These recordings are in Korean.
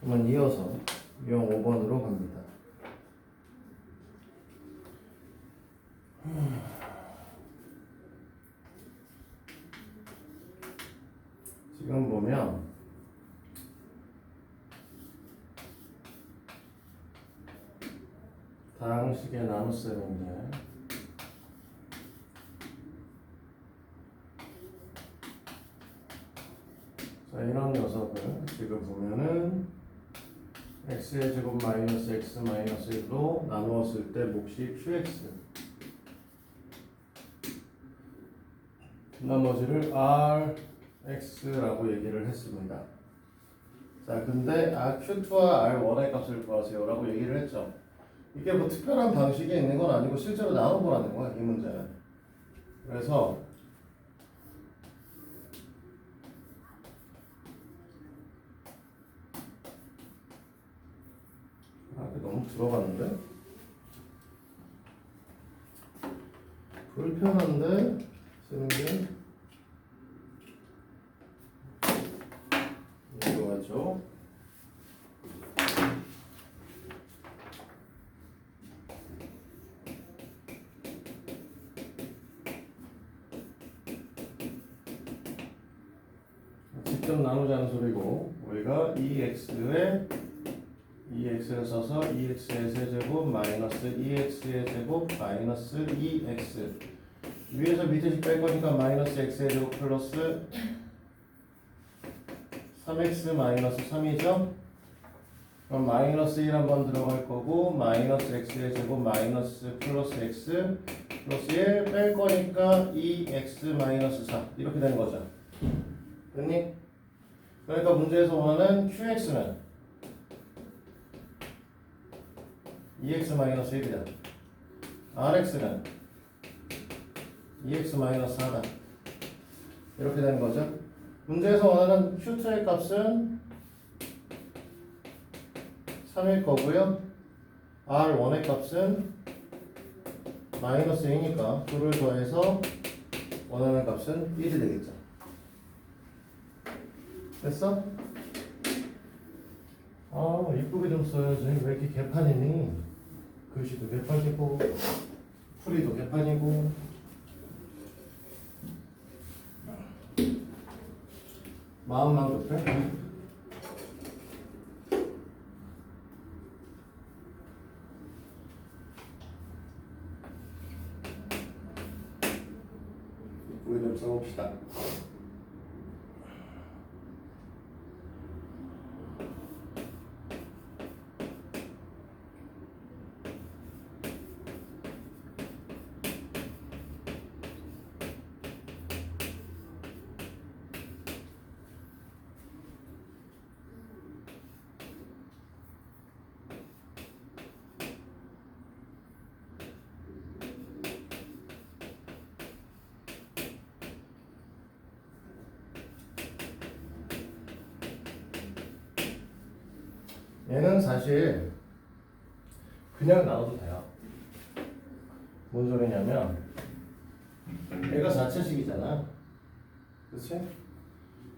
그러면 이어서 유형 5번으로 갑니다. 지금 보면 다항식의 나눗셈인데 자, 이런 녀석을 지금 보면은 x의 제곱 마이너스 x 마이너스 1로 나누었을 때 몫이 qx, 나머지를 rx라고 얘기를 했습니다. 자, 근데 q2와 r1의 값을 구하세요 라고 얘기를 했죠. 이게 뭐 특별한 방식이 있는 건 아니고 실제로 나눠보라는 거야, 이 문제는. 그래서 너무 들어갔는데? 불편한데? 쓰는 게 이거 하죠. 직접 나누자는 소리고, 우리가 2x를 써서 2x의 세제곱 마이너스 2x의 제곱 마이너스 2x, 위에서 밑에씩 뺄 거니까 마이너스 x의 제곱 플러스 3x 마이너스 3이죠. 그럼 마이너스 1 한번 들어갈 거고, 마이너스 x의 제곱 마이너스 플러스 x 플러스 1 뺄 거니까 2x 마이너스 4 이렇게 되는 거죠. 됐니? 그러니까 문제에서 원하는 qx는 2x-1이다. rx는 2x-4다. 이렇게 되는 거죠. 문제에서 원하는 q2의 값은 3일 거고요. r1의 값은 마이너스 2니까 2를 더해서 원하는 값은 1이 되겠죠. 됐어? 아, 이쁘게 좀 써야지. 왜 이렇게 개판이니? 글씨도 개판이고 풀이도 개판이고. 마음만 급해? 이쁘게 좀 써봅시다. 얘는 사실 그냥 나눠도 돼요. 뭔 소리냐면 얘가 4차식이잖아. 그치?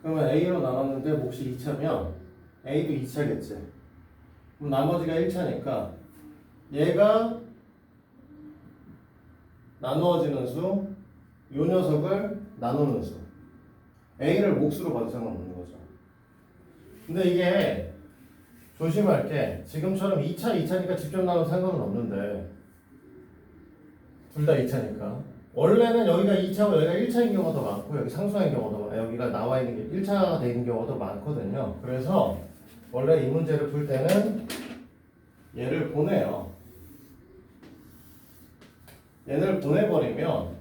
그러면 A로 나눴는데 몫이 2차면 A도 2차겠지. 그럼 나머지가 1차니까 얘가 나누어지는 수, 요 녀석을 나누는 수. A를 몫으로 봐도 상관없는 거죠. 근데 이게 조심할 게 지금처럼 2차니까 직접 나눠도 상관은 없는데 둘 다 2차니까 원래는 여기가 2차고 여기가 1차인 경우가 더 많고 여기 상수인 경우도 많고 여기가 나와 있는 게 1차가 되는 경우도 많거든요. 그래서 원래 이 문제를 풀 때는 얘를 보내요. 얘를 보내버리면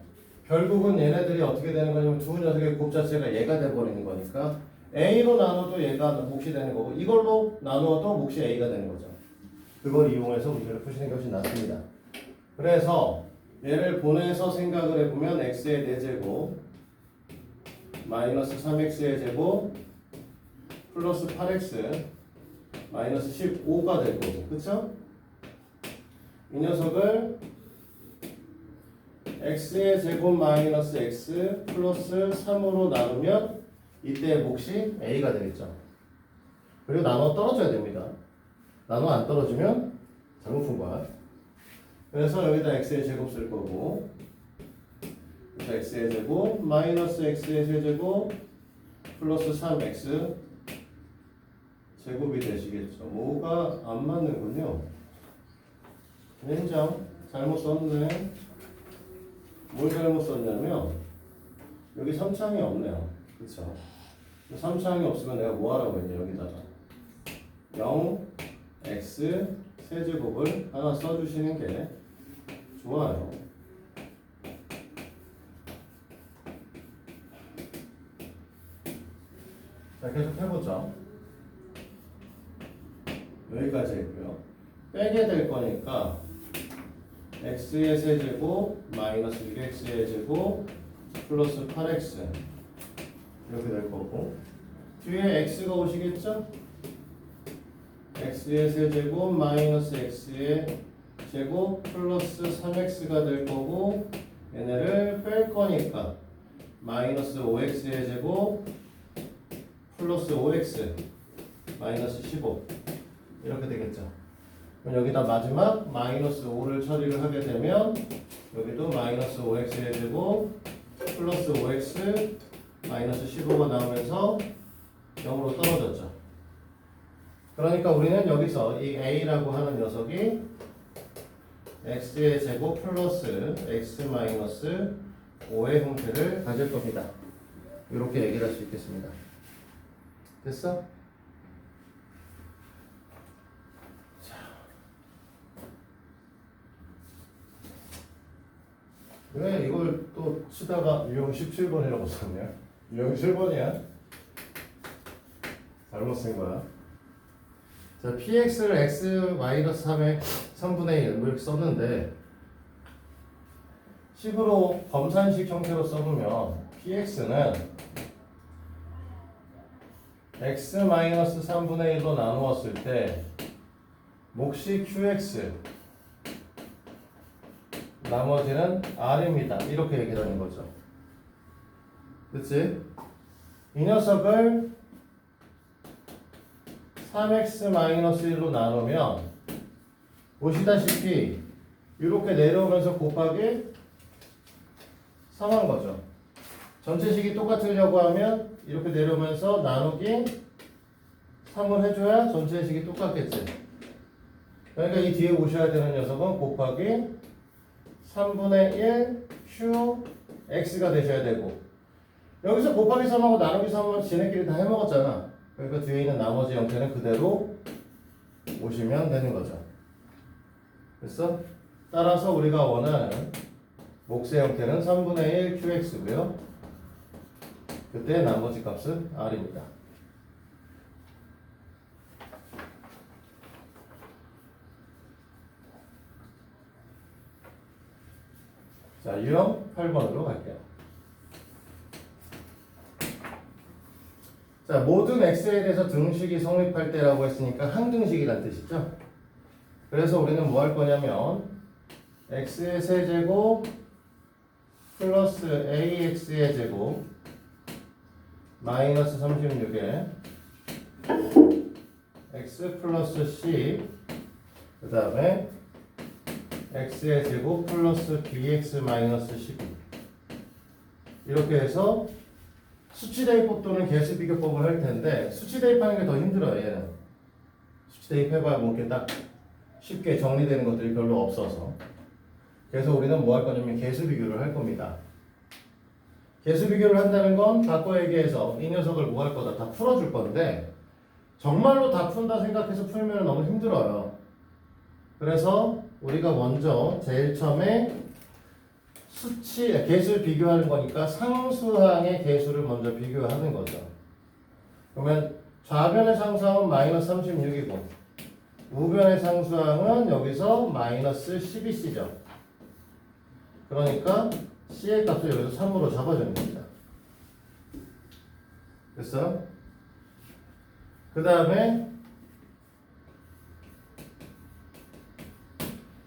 결국은 얘네들이 어떻게 되는 거냐면 두 녀석의 곱 자체가 얘가 돼버리는 거니까 A로 나눠도 얘가 몫이 되는 거고 이걸로 나누어도 몫이 A가 되는 거죠. 그걸 이용해서 문제를 푸시는 것이 낫습니다. 그래서 얘를 보내서 생각을 해보면 x의 4제곱 마이너스 3x의 제곱 플러스 8x 마이너스 15가 될 거고, 그쵸? 이 녀석을 x의 제곱 마이너스 x 플러스 3으로 나누면 이때 몫이 a가 되겠죠. 그리고 나눠 떨어져야 됩니다. 나눠 안 떨어지면 잘못 푼 거야. 그래서 여기다 x의 제곱 쓸 거고, x의 제곱 마이너스 x의 세제곱 플러스 3x 제곱이 되시겠죠. 뭐가 안 맞는군요. 인정. 잘못 썼네. 뭘 잘못 썼냐면 여기 3창이 없네요. 그쵸? 3창이 없으면 내가 뭐 하라고 했냐. 여기다가 0 x 세제곱을 하나 써주시는 게 좋아요. 자, 계속 해보죠. 여기까지 했고요. 빼게 될 거니까 x의 세제곱 마이너스 6x의 제곱 플러스 8x 이렇게 될 거고, 뒤에 x가 오시겠죠? x의 세제곱 마이너스 x의 제곱 플러스 3x가 될 거고, 얘네를 뺄 거니까 마이너스 5x의 제곱 플러스 5x 마이너스 15 이렇게 되겠죠. 그럼 여기다 마지막 마이너스 5를 처리를 하게 되면 여기도 마이너스 5x의 제곱 플러스 5x 마이너스 15가 나오면서 0으로 떨어졌죠. 그러니까 우리는 여기서 이 a라고 하는 녀석이 x의 제곱 플러스 x 마이너스 5의 형태를 가질 겁니다. 이렇게 얘기를 할 수 있겠습니다. 됐어? 자. 왜 이걸 또 치다가 유형 17번이라고 썼냐? 유형 7번이야. 잘못 쓴 거야. 자, px를 x-3의 3분의 1 이렇게 썼는데 식으로 검산식 형태로 써보면 px는 x-3분의 1로 나누었을 때 몫이 qx 나머지는 r입니다. 이렇게 얘기를 하는 거죠. 그치? 이 녀석을 3x-1로 나누면 보시다시피 이렇게 내려오면서 곱하기 3한 거죠. 전체식이 똑같으려고 하면 이렇게 내려오면서 나누기 3을 해줘야 전체식이 똑같겠지. 그러니까 이 뒤에 오셔야 되는 녀석은 곱하기 3분의 1 qx가 되셔야 되고, 여기서 곱하기 3하고 나누기 3은 지네끼리 다 해먹었잖아. 그러니까 뒤에 있는 나머지 형태는 그대로 오시면 되는 거죠. 됐어? 따라서 우리가 원하는 몫의 형태는 3분의 1 qx고요. 그때 나머지 값은 r입니다. 자, 유형 8번으로 갈게요. 자, 모든 x에 대해서 등식이 성립할 때라고 했으니까 항등식이란 뜻이죠. 그래서 우리는 뭐 할 거냐면 x의 세제곱 플러스 ax의 제곱 마이너스 36에 x 플러스 c 그 다음에 x의 제곱 플러스 bx 마이너스 12 이렇게 해서 수치 대입법 또는 개수 비교법을 할 텐데, 수치 대입하는 게 더 힘들어요. 얘는 수치 대입해봐야 뭐 이렇게 딱 쉽게 정리되는 것들이 별로 없어서. 그래서 우리는 뭐 할 거냐면 개수 비교를 할 겁니다. 개수 비교를 한다는 건 바꿔 얘기해서 이 녀석을 뭐 할 거다 다 풀어줄 건데, 정말로 다 푼다 생각해서 풀면 너무 힘들어요. 그래서 우리가 먼저 제일 처음에 개수를 비교하는 거니까 상수항의 개수를 먼저 비교하는 거죠. 그러면 좌변의 상수항은 마이너스 36이고 우변의 상수항은 여기서 마이너스 12c죠. 그러니까 c의 값을 여기서 3으로 잡아주는 겁니다. 됐어? 그 다음에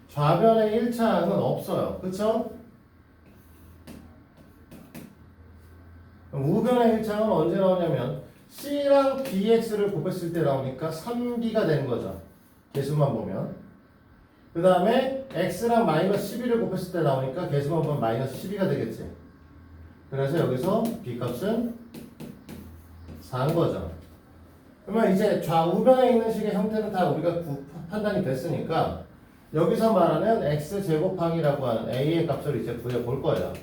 좌변의 1차항은 없어요. 그쵸? 우변의 1차항은 언제 나오냐면 C랑 BX를 곱했을 때 나오니까 3B가 되는 거죠. 개수만 보면. 그 다음에 X랑 마이너스 12를 곱했을 때 나오니까 개수만 보면 마이너스 12가 되겠지. 그래서 여기서 B 값은 4인 거죠. 그러면 이제 좌우변에 있는 식의 형태는 다 우리가 판단이 됐으니까 여기서 말하는 X제곱항이라고 하는 A의 값을 이제 구해볼 거예요.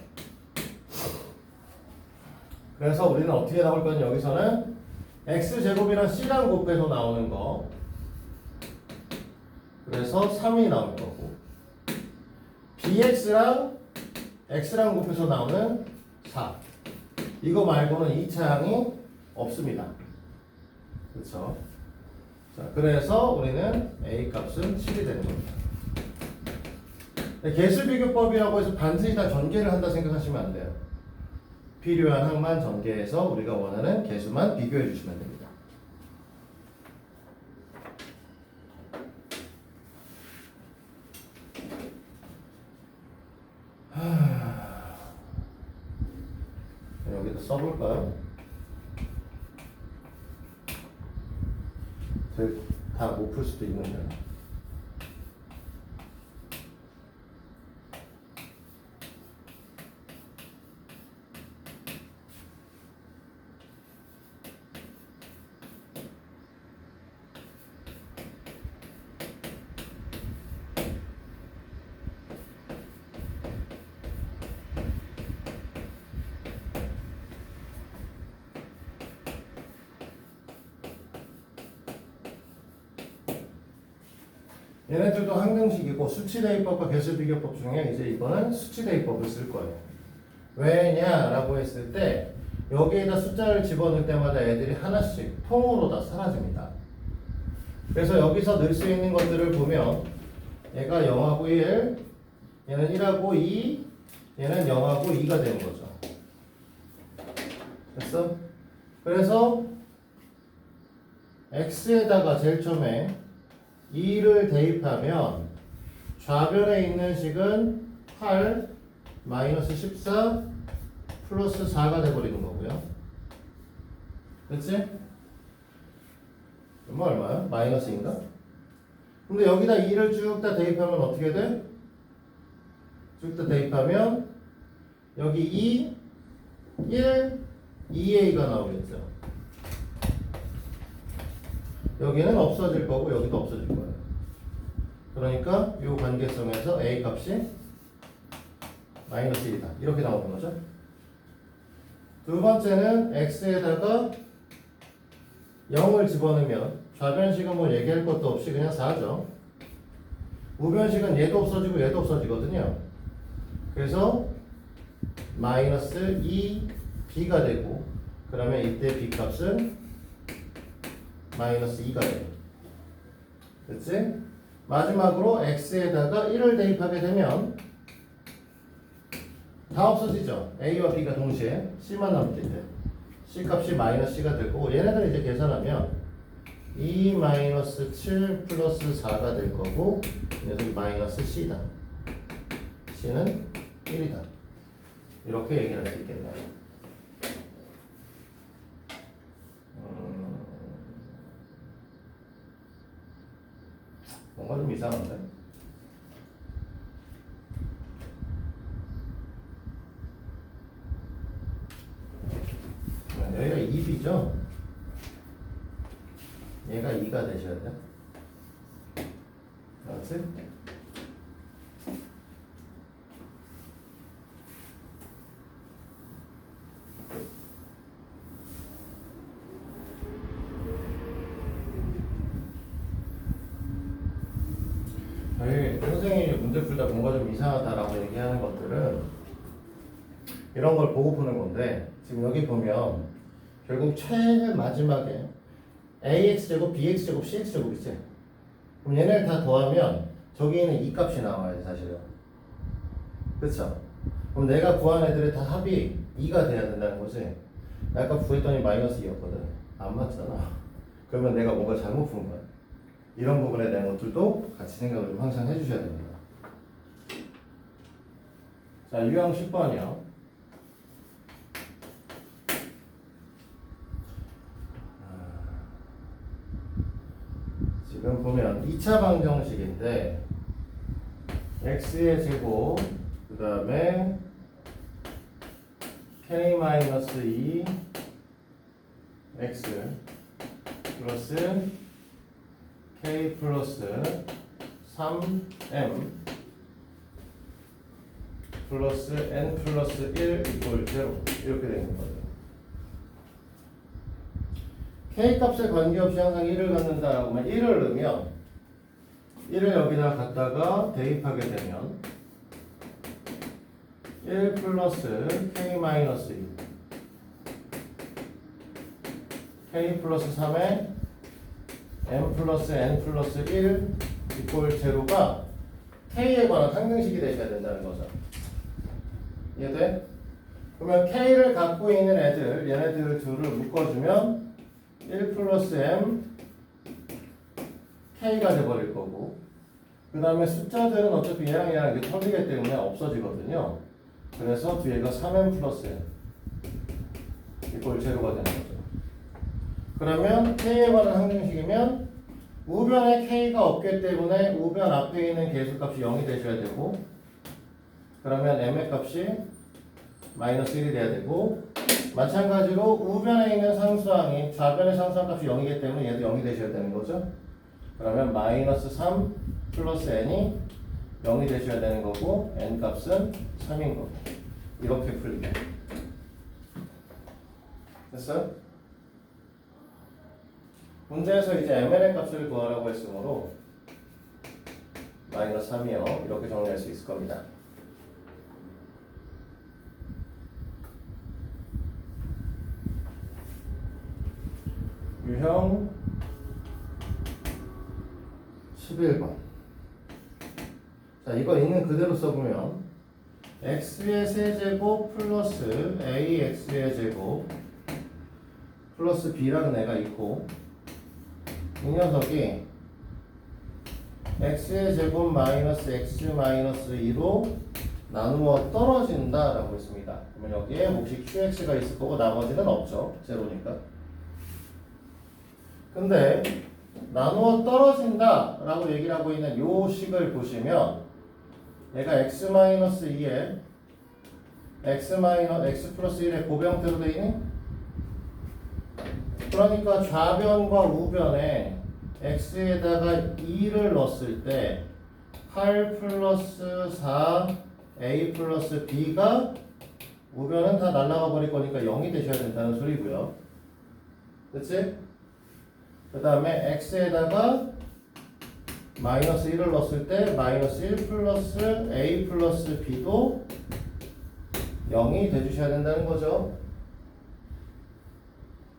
그래서 우리는 어떻게 나올 거냐, 여기서는 X제곱이랑 C랑 곱해서 나오는 거, 그래서 3이 나올 거고, BX랑 X랑 곱해서 나오는 4, 이거 말고는 2차항이 없습니다. 그렇죠? 자, 그래서 우리는 A 값은 7이 되는 겁니다. 개수비교법이라고 해서 반드시 다 전개를 한다 생각하시면 안 돼요. 필요한 항만 전개해서 우리가 원하는 개수만 비교해 주시면 됩니다. 여기다 써볼까요? 다 못 풀 수도 있는데. 얘네들도 항등식이고 수치대입법과 개수비교법 중에 이제 이거는 수치대입법을 쓸 거예요. 왜냐라고 했을 때 여기에다 숫자를 집어넣을 때마다 애들이 하나씩 통으로 다 사라집니다. 그래서 여기서 넣을 수 있는 것들을 보면 얘가 0하고 1, 얘는 1하고 2, 얘는 0하고 2가 되는 거죠. 됐어? 그래서 x에다가 제일 처음에 2를 대입하면 좌변에 있는 식은 8 마이너스 14 플러스 4가 돼버리는 거고요. 그렇지? 얼마야? 마이너스인가? 근데 여기다 2를 쭉 다 대입하면 어떻게 돼? 쭉 다 대입하면 여기 2, 1, 2a가 나오겠죠. 여기는 없어질 거고 여기도 없어질 거예요. 그러니까 이 관계성에서 a 값이 마이너스 1이다. 이렇게 나오는 거죠. 두 번째는 x에다가 0을 집어넣으면 좌변식은 뭐 얘기할 것도 없이 그냥 4죠. 우변식은 얘도 없어지고 얘도 없어지거든요. 그래서 마이너스 2b가 되고, 그러면 이때 b 값은 마이너스 2가 돼요. 그치? 마지막으로 x에다가 1을 대입하게 되면 다 없어지죠. a와 b가 동시에 c만 남을 텐데 c 값이 마이너스 c가 되고, 얘네들 이제 계산하면 2 마이너스 7 플러스 4가 될 거고, 이 녀석이 마이너스 c다. c는 1이다. 이렇게 얘기할 수 있겠네요. 뭔가 좀 이상한데? 여기가 2b죠? 얘가 2가 되셔야 돼. 그렇지? 저희 선생님이 문제 풀다 뭔가 좀 이상하다라고 얘기하는 것들은 이런 걸 보고 푸는 건데, 지금 여기 보면 결국 최 마지막에 ax제곱, bx제곱, cx제곱이지. 그럼 얘네를 다 더하면 저기 있는 이 값이 나와야 돼, 사실은. 그쵸? 그럼 내가 구한 애들의 다 합이 2가 돼야 된다는 거지. 나 아까 구했더니 마이너스 2였거든. 안 맞잖아. 그러면 내가 뭔가 잘못 푼 거야. 이런 부분에 대한 것들도 같이 생각을 좀 항상 해주셔야 됩니다. 자, 유형 10번이요. 지금 보면 2차 방정식인데 x의 제곱 그 다음에 k-2 x 플러스 k 플러스 3m 플러스 n 플러스 1 이꼴 0 이렇게 되는 거죠. k 값에 관계없이 항상 1을 갖는다라고 하면 1을 넣으면 1을 여기다 갖다가 대입하게 되면 1 플러스 k 마이너스 2 k 플러스 3에 m 플러스 n 플러스 1 이꼴 제로가 k에 관한 상등식이 되셔야 된다는 거죠. 이해돼? 그러면 k를 갖고 있는 애들, 얘네들 둘을 묶어주면 1 플러스 m k가 돼버릴 거고, 그 다음에 숫자들은 어차피 얘랑 얘랑 이렇게 터지기 때문에 없어지거든요. 그래서 뒤에가 3m 플러스 n 이꼴 제로가 되는 거죠. 그러면 k에 관한 상등식이면 우변에 k가 없기 때문에 우변 앞에 있는 계수값이 0이 되셔야 되고, 그러면 m의 값이 마이너스 1이 돼야 되고, 마찬가지로 우변에 있는 상수항이 좌변의 상수항 값이 0이기 때문에 얘도 0이 되셔야 되는 거죠. 그러면 마이너스 3 플러스 n이 0이 되셔야 되는 거고, n 값은 3인 거고. 이렇게 풀리게. 됐어요? 문제에서 이제 mn의 값을 구하라고 했으므로 마이너스 3이요. 이렇게 정리할 수 있을 겁니다. 유형 11번. 자, 이거 있는 그대로 써보면 x의 세제곱 플러스 ax의 제곱 플러스 b라는 애가 있고, 이 녀석이 x의 제곱 마이너스 x 마이너스 2로 나누어 떨어진다 라고 했습니다. 그러면 여기에 몫이 qx가 있을 거고 나머지는 없죠. 제로니까. 근데 나누어 떨어진다 라고 얘기를 하고 있는 요 식을 보시면 얘가 x-2에 x 플러스 1의 고병태로 되어 있니? 그러니까 좌변과 우변에 x에다가 2를 넣었을 때 8 플러스 4 a 플러스 b가 우변은 다 날아가 버릴 거니까 0이 되셔야 된다는 소리고요. 그치? 그 다음에 x에다가 마이너스 1을 넣었을 때 마이너스 1 플러스 a 플러스 b도 0이 돼주셔야 된다는 거죠.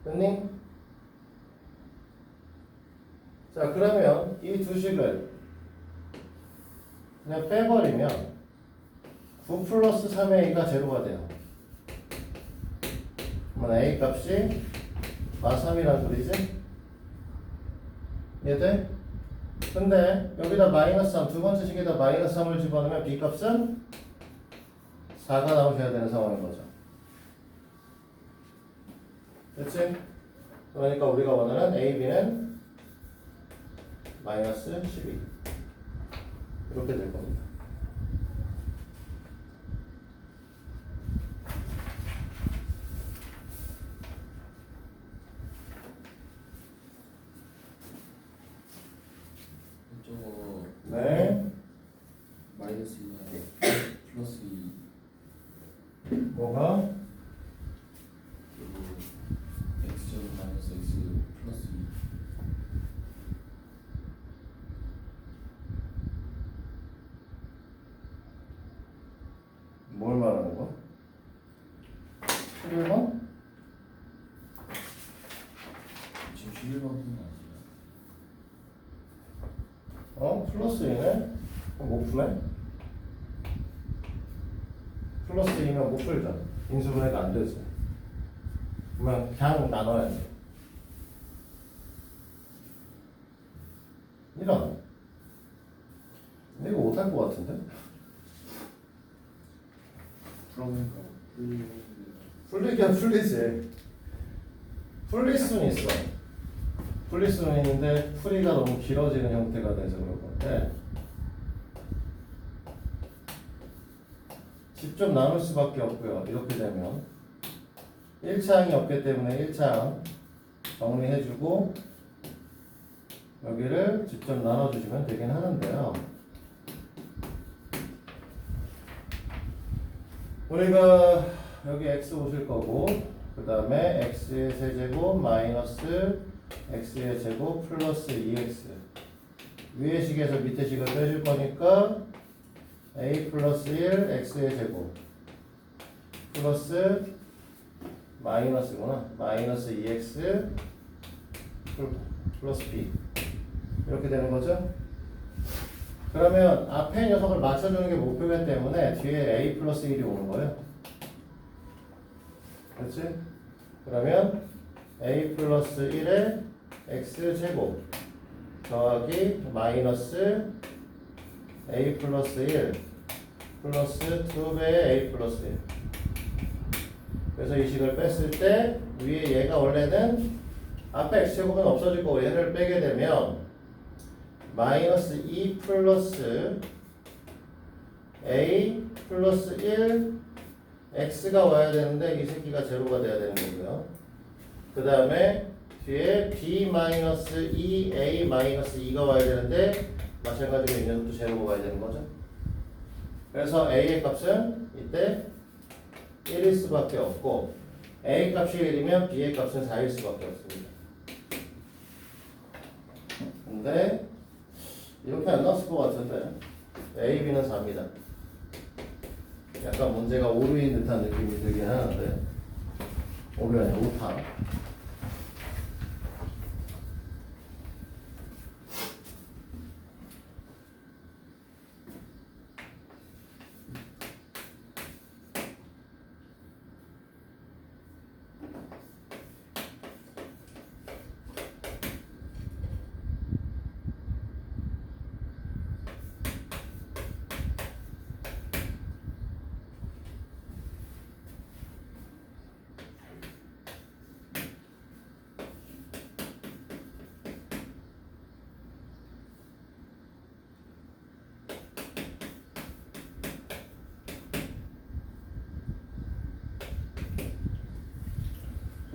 됐니? 자, 그러면 이 두 식을 그냥 빼버리면 9 플러스 3의 a가 제로가 돼요. 그러면 a 값이 마3이란 소리지? 이해돼? 근데 여기다 마이너스 3, 두 번째 식에다 마이너스 3을 집어넣으면 b 값은 4가 나오셔야 되는 상황인 거죠. 그치? 그러니까 우리가 원하는 a, b는 마이너스 12 이렇게 될 겁니다. 저거 네. 마이너스 2 플러스 2 뭐가? 그리고 x제곱 마이너스 x 플러스 2 뭘 말하는 거야? 11번? 지금 11번 푼거 아니에요? 플러스 2네? 그럼 못 푸네? 플러스 2면 못 풀잖아. 인수분해가 안 되지. 그러면 그냥 나눠야지. 이런. 근데 이거 못할 것 같은데? 풀어보니까 풀리긴 풀리지. 풀릴 수는 있어. 분리수능인데 풀이가 너무 길어지는 형태가 돼서 그런 건데 직접 나눌 수밖에 없고요. 이렇게 되면 1차항이 없기 때문에 1차항 정리해주고 여기를 직접 나눠주시면 되긴 하는데요. 우리가 여기 x 오실 거고 그 다음에 x의 세제곱 마이너스 x의 제곱 플러스 2x 위의 식에서 밑에 식을 빼줄 거니까 a 플러스 1 x의 제곱 플러스 마이너스구나 마이너스 2x 플러스 b 이렇게 되는 거죠. 그러면 앞에 녀석을 맞춰주는 게 목표이기 때문에 뒤에 a 플러스 1이 오는 거예요. 그렇지? 그러면 a 플러스 1에 x 제곱 더하기 마이너스 a 플러스 1 플러스 2배의 a 플러스 1 그래서 이 식을 뺐을 때 위에 얘가 원래는 앞에 x제곱은 없어질 거고 얘를 빼게 되면 마이너스 2 플러스 a 플러스 1 x가 와야 되는데 이 새끼가 제로가 돼야 되는 거고요. 그 다음에 뒤에 b 마이너스 2 a 마이너스 2가 와야 되는데 마찬가지로 이 녀석도 제로가 와야 되는 거죠. 그래서 a의 값은 이때 1일 수밖에 없고 a 값이 1이면 b의 값은 4일 수밖에 없습니다. 근데 이렇게 안 나왔을 것 같은데 a, b는 4입니다. 약간 문제가 오류인 듯한 느낌이 들긴 하는데 오류 아니라 오타.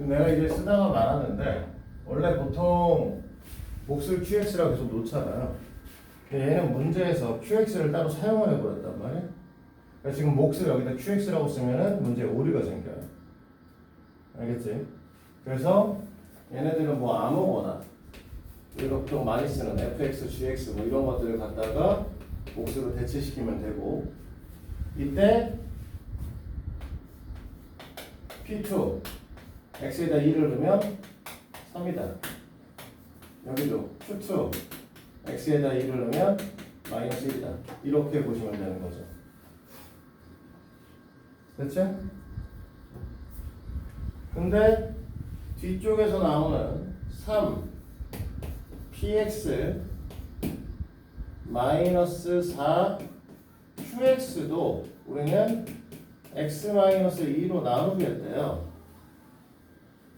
내가 이제 쓰다가 말하는데 원래 보통 몫을 QX라고 계속 놓잖아요. 근데 얘는 문제에서 QX를 따로 사용을 해버렸단 말이에요. 그러니까 지금 몫을 여기다 QX라고 쓰면은 문제에 오류가 생겨요. 알겠지? 그래서 얘네들은 뭐 아무거나 우리가 보통 많이 쓰는 fx, gx 뭐 이런 것들을 갖다가 몫으로 대체시키면 되고 이때 P2 x에다 2를 넣으면 3이다. 여기도 Q2 x에다 2를 넣으면 마이너스 1이다. 이렇게 보시면 되는 거죠. 됐죠? 근데 뒤쪽에서 나오는 3 px 마이너스 4 qx도 우리는 x 마이너스 2로 나누게 했대요.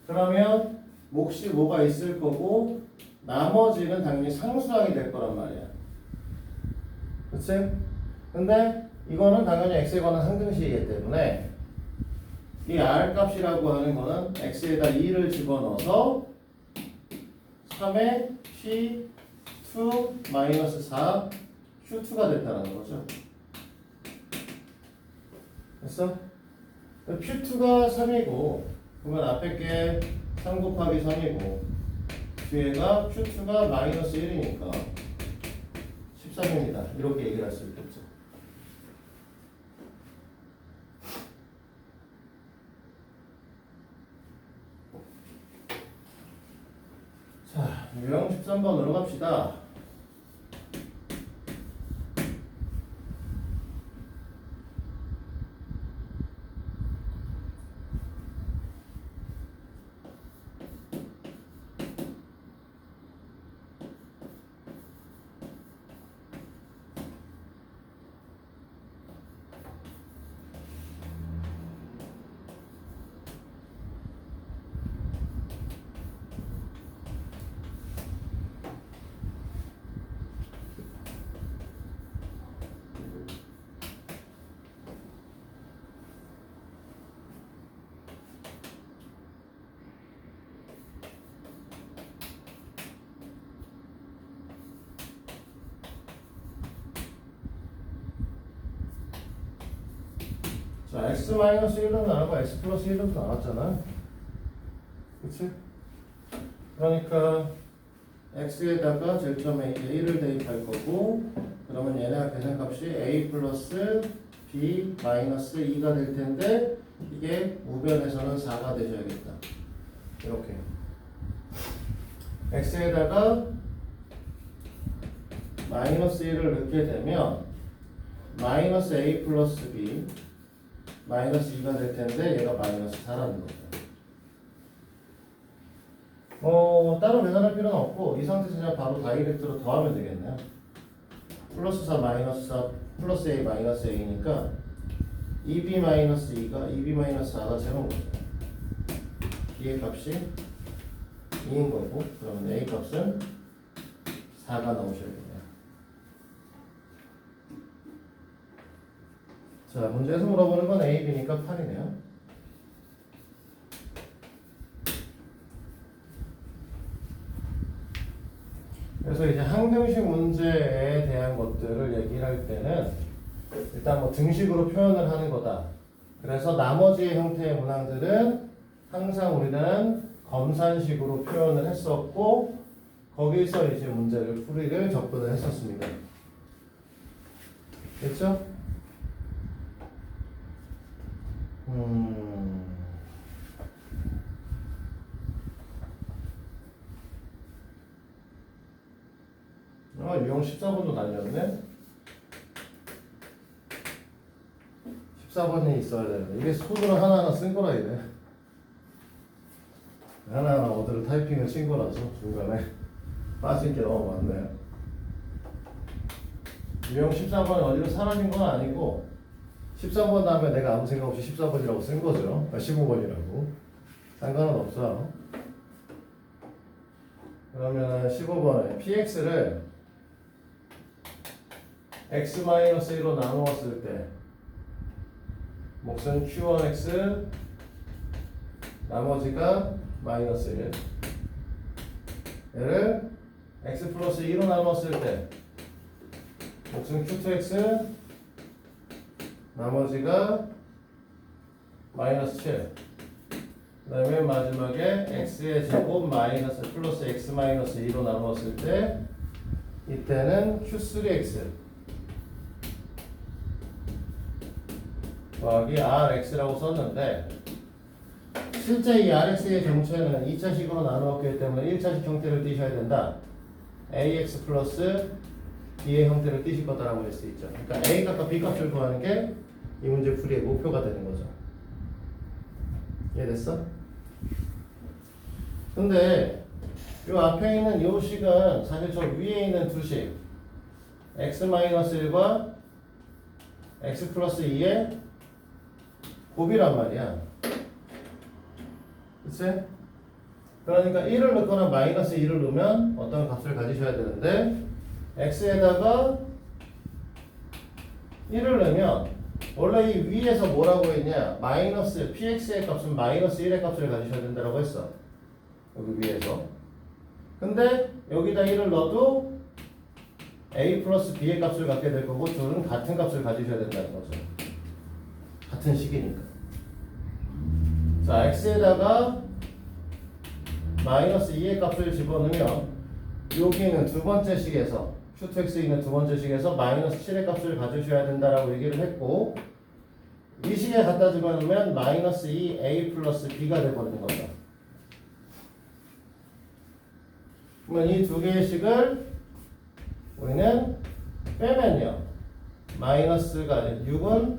그러면 몫이 뭐가 있을 거고 나머지는 당연히 상수항이 될 거란 말이야. 그치? 근데 이거는 당연히 x에 관한 항등식이기 때문에 이 r 값이라고 하는 거는 x에다 2를 집어넣어서 3의 p2 마이너스 4 q2가 됐다는 거죠. 됐어? q2가 3이고 그러면 앞에 게 3 곱하기 3이고 뒤에가 q2가 마이너스 1이니까 13입니다. 이렇게 얘기를 할 수 있겠죠. 자, 유형 13번으로 갑시다. 자, x-1로 나오고 x 플러스 1로 나왔잖아. 그치? 그러니까 x에다가 제일 처음에 이제 1을 대입할 거고, 그러면 얘네 계산값이 a 플러스 b 마이너스 2가 될 텐데, 이게 우변에서는 4가 되셔야겠다. 이렇게 x에다가 마이너스 1을 넣게 되면 마이너스 a 플러스 b 마이너스 2가 될 텐데, 얘가 마이너스 4라는 거죠. 따로 계산할 필요는 없고, 이 상태에서 그냥 바로 다이렉트로 더하면 되겠네요. 플러스 4 마이너스 4 플러스 a 마이너스 a니까 2b 마이너스 2가 2b 마이너스 4가 제로인 거죠. b의 값이 2인 거고, 그러면 a 값은 4가 나오셔야겠네요. 자, 문제에서 물어보는 건 a, b니까 8이네요. 그래서 이제 항등식 문제에 대한 것들을 얘기를 할 때는 일단 뭐 등식으로 표현을 하는 거다. 그래서 나머지 형태의 문항들은 항상 우리는 검산식으로 표현을 했었고, 거기서 이제 문제를 풀이를 접근을 했었습니다. 됐죠? 유형 14번도 날렸네? 14번이 있어야 되는데, 이게 손으로 하나하나 쓴 거라 이래. 하나하나 어디로 타이핑을 친 거라서 중간에 빠진 게 너무 많네요. 유형 14번이 어디로 사라진 건 아니고, 13번 다음에 내가 아무 생각 없이 14번이라고 쓴 거죠. 15번이라고. 상관은 없어요. 그러면 15번에 px를 x-1로 나누었을 때 몫은 q1x 나머지가 마이너스 1, 얘를 x 플러스 2로 나누었을 때 몫은 q2x 나머지가 마이너스 7, 그 다음에 마지막에 x의 제곱 마이너스 플러스 x 마이너스 2로 나누었을 때 이때는 q3x 더하기 rx라고 썼는데, 실제 이 rx의 정체는 2차식으로 나누었기 때문에 1차식 형태를 띄셔야 된다. ax 플러스 b의 형태를 띄실 거다라고 할 수 있죠. 그러니까 a 값과 b 값을 구하는 게 이 문제 풀이의 목표가 되는 거죠. 이해됐어? 근데 이 앞에 있는 이 식은 사실 저 위에 있는 두 식 x-1과 x 플러스 2의 곱이란 말이야. 그치? 그러니까 1을 넣거나 마이너스 2를 넣으면 어떤 값을 가지셔야 되는데, x에다가 1을 넣으면 원래 이 위에서 뭐라고 했냐, 마이너스 px의 값은 마이너스 1의 값을 가지셔야 된다고 했어. 여기 위에서. 근데 여기다 1을 넣어도 a 플러스 b의 값을 갖게 될 거고, 둘은 같은 값을 가지셔야 된다는 거죠. 같은 식이니까. 자, x에다가 마이너스 2의 값을 집어넣으면 여기는 두 번째 식에서 q2x 있는 두 번째 식에서 마이너스 7의 값을 가져셔야 된다라고 얘기를 했고, 이 식에 갖다 집어넣으면 마이너스 2a 플러스 b가 돼버리는 거죠. 그러면 이 두 개의 식을 우리는 빼면요, 마이너스가 6은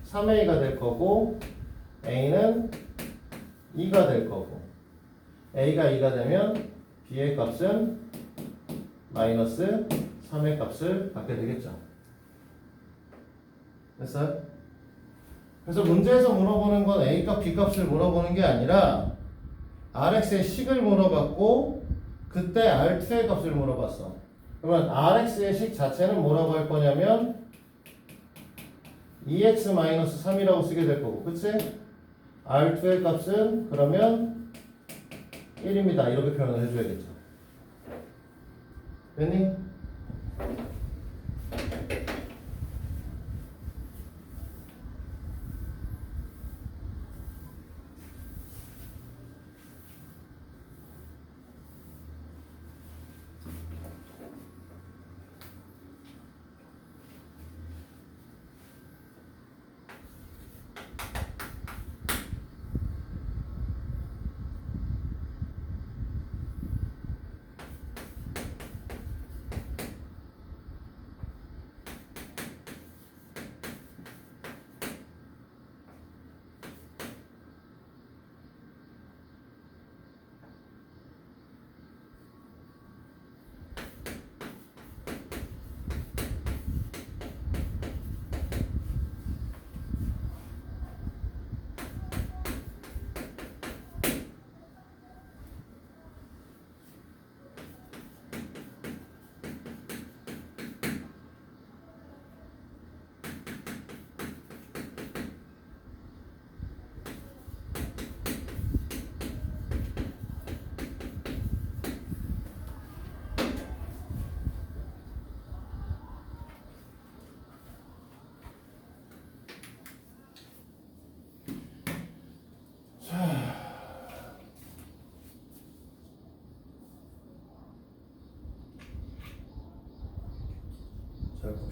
3a가 될 거고, a는 2가 될 거고, a가 2가 되면 b의 값은 마이너스 3의 값을 갖게 되겠죠. 됐어요? 그래서 문제에서 물어보는 건 a값, b값을 물어보는 게 아니라 rx의 식을 물어봤고, 그때 r2의 값을 물어봤어. 그러면 rx의 식 자체는 뭐라고 할 거냐면 2x-3이라고 쓰게 될 거고, 그치? r2의 값은 그러면 1입니다. 이렇게 표현을 해줘야겠죠. 됐니?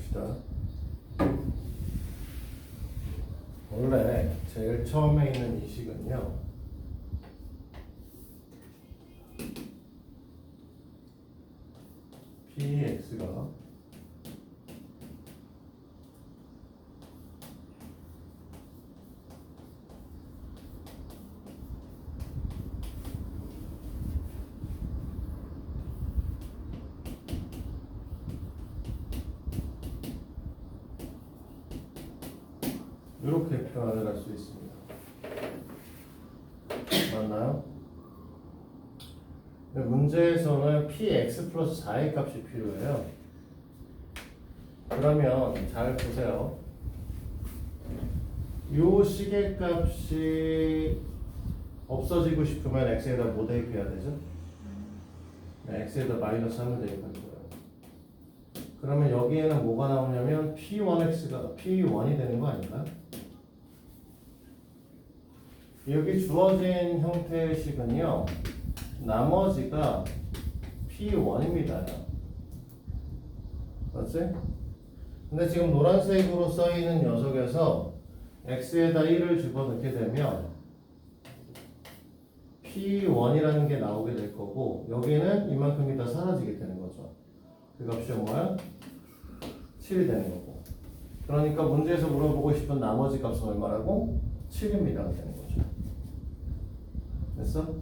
봅시다. 원래 제일 처음에 있는 이 식은요. px가 이렇게 표현을 할 수 있습니다. 맞나요? 문제에서는 px 플러스 4의 값이 필요해요. 그러면 잘 보세요. 요 식의 값이 없어지고 싶으면 x에다 뭐 대입해야 되죠? 네, x에다 마이너스 3을 대입할 거예요. 그러면 여기에는 뭐가 나오냐면 p1x가 p1이 되는 거 아닌가요? 여기 주어진 형태의 식은요, 나머지가 p1입니다. 맞지? 근데 지금 노란색으로 써있는 녀석에서 x에다 1을 집어넣게 되면 p1이라는 게 나오게 될 거고, 여기는 이만큼이 다 사라지게 되는 거죠. 그 값이 뭐야? 7이 되는 거고. 그러니까 문제에서 물어보고 싶은 나머지 값은 얼마라고? 7입니다. 되는 거죠. 됐어?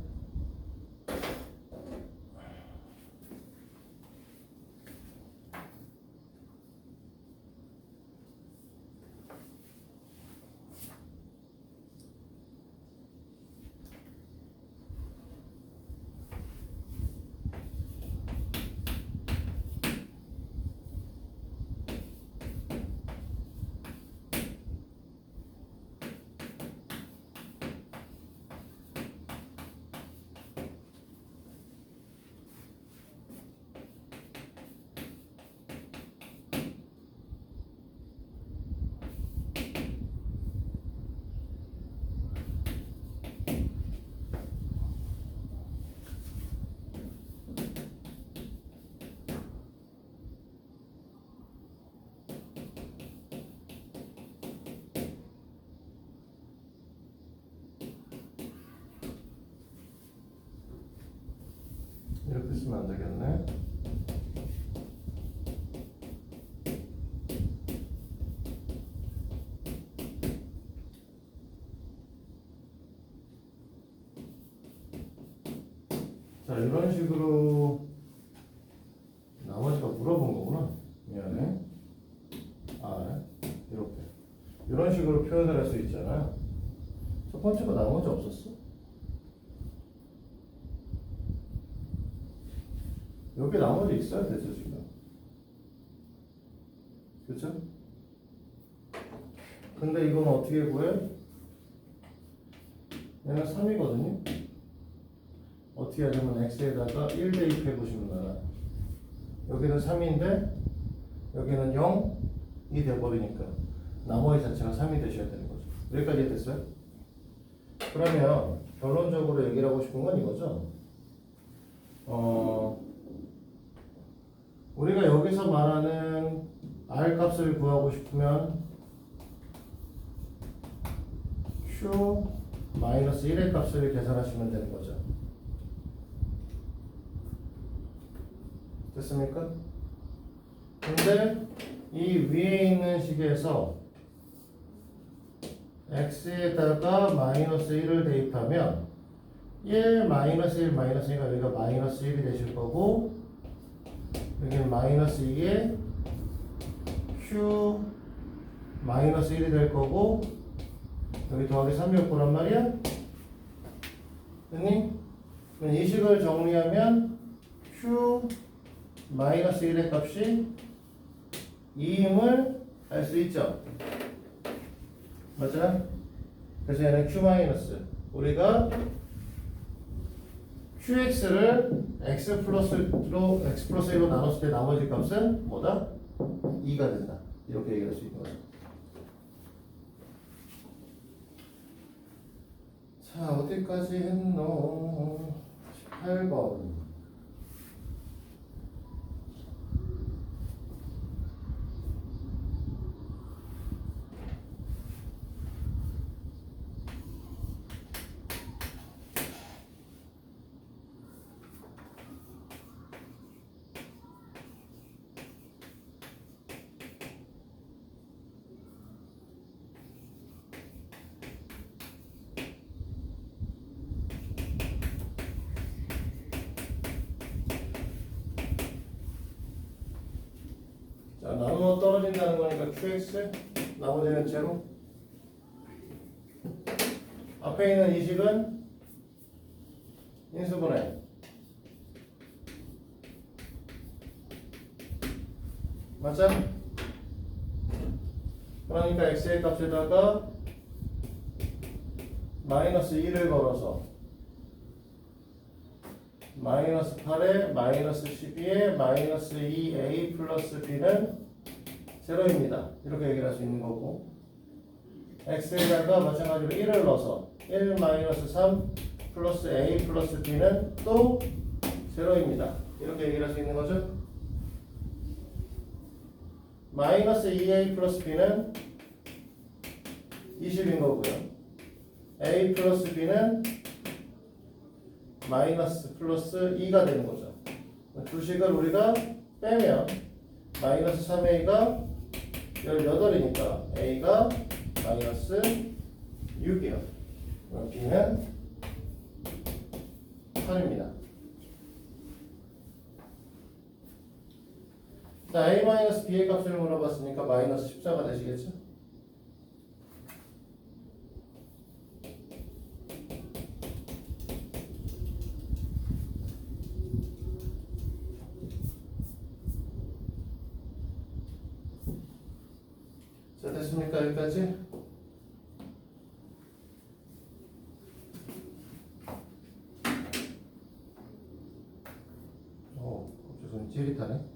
이렇게 쓰면 안 되겠네. 자, 이런 식으로 나머지가 물어본 거구나. 미안해. 이렇게. 이런 식으로 표현을 할 수 있잖아요. 첫 번째가 나머지 없었어? 여기 나머지 있어야 되죠, 지금. 그쵸? 근데 이건 어떻게 구해? 얘는 3이거든요? 어떻게 하냐면 x에다가 1 대입해 보시면 알아요. 여기는 3인데 여기는 0이 돼버리니까 나머지 자체가 3이 되셔야 되는 거죠. 여기까지 됐어요? 그러면 결론적으로 얘기를 하고 싶은 건 이거죠. 우리가 여기서 말하는 r 값을 구하고 싶으면 q-1의 값을 계산하시면 되는 거죠. 됐습니까? 근데 이 위에 있는 식에서 x에다가 마이너스 1을 대입하면 1 마이너스 1 마이너스 1가 여기가 마이너스 1이 되실 거고, 여기는 마이너스 2에 q 마이너스 1이 될 거고, 여기 더하기 3이 올 거란 말이야. 됐니? 그럼 이 식을 정리하면 q 마이너스 1의 값이 2임을 알 수 있죠. 맞잖아? 그래서 얘는 q 마이너스, 우리가 qx를 x 플러스 1로 나눴을 때 나머지 값은 뭐다? 2가 된다. 이렇게 얘기할 수 있는 거죠. 자, 어디까지 했노? 18번. 나누어 떨어진다는 거니까 QX 나머지는 제로. 앞에 있는 이 식은 인수분해. 맞죠? 그러니까 x의 값에다가 마이너스 2를 걸어서 마이너스 8에 마이너스 12에 마이너스 2a 플러스 b는 제로입니다. 이렇게 얘기를 할 수 있는 거고, x에다가 마찬가지로 1을 넣어서 1 마이너스 3 플러스 a 플러스 b는 또 제로입니다. 이렇게 얘기를 할 수 있는 거죠. 마이너스 2a 플러스 b는 20인 거고요. a 플러스 b는 마이너스 플러스 2가 되는 거죠. 두 식을 우리가 빼면 마이너스 3a가 18이니까 a가 마이너스 6이요. b는 8입니다. 자, a-b의 값을 물어봤으니까 마이너스 14가 되시겠죠? 자, 됐습니까? 여기까지? 갑자기 손이 찌릿하네.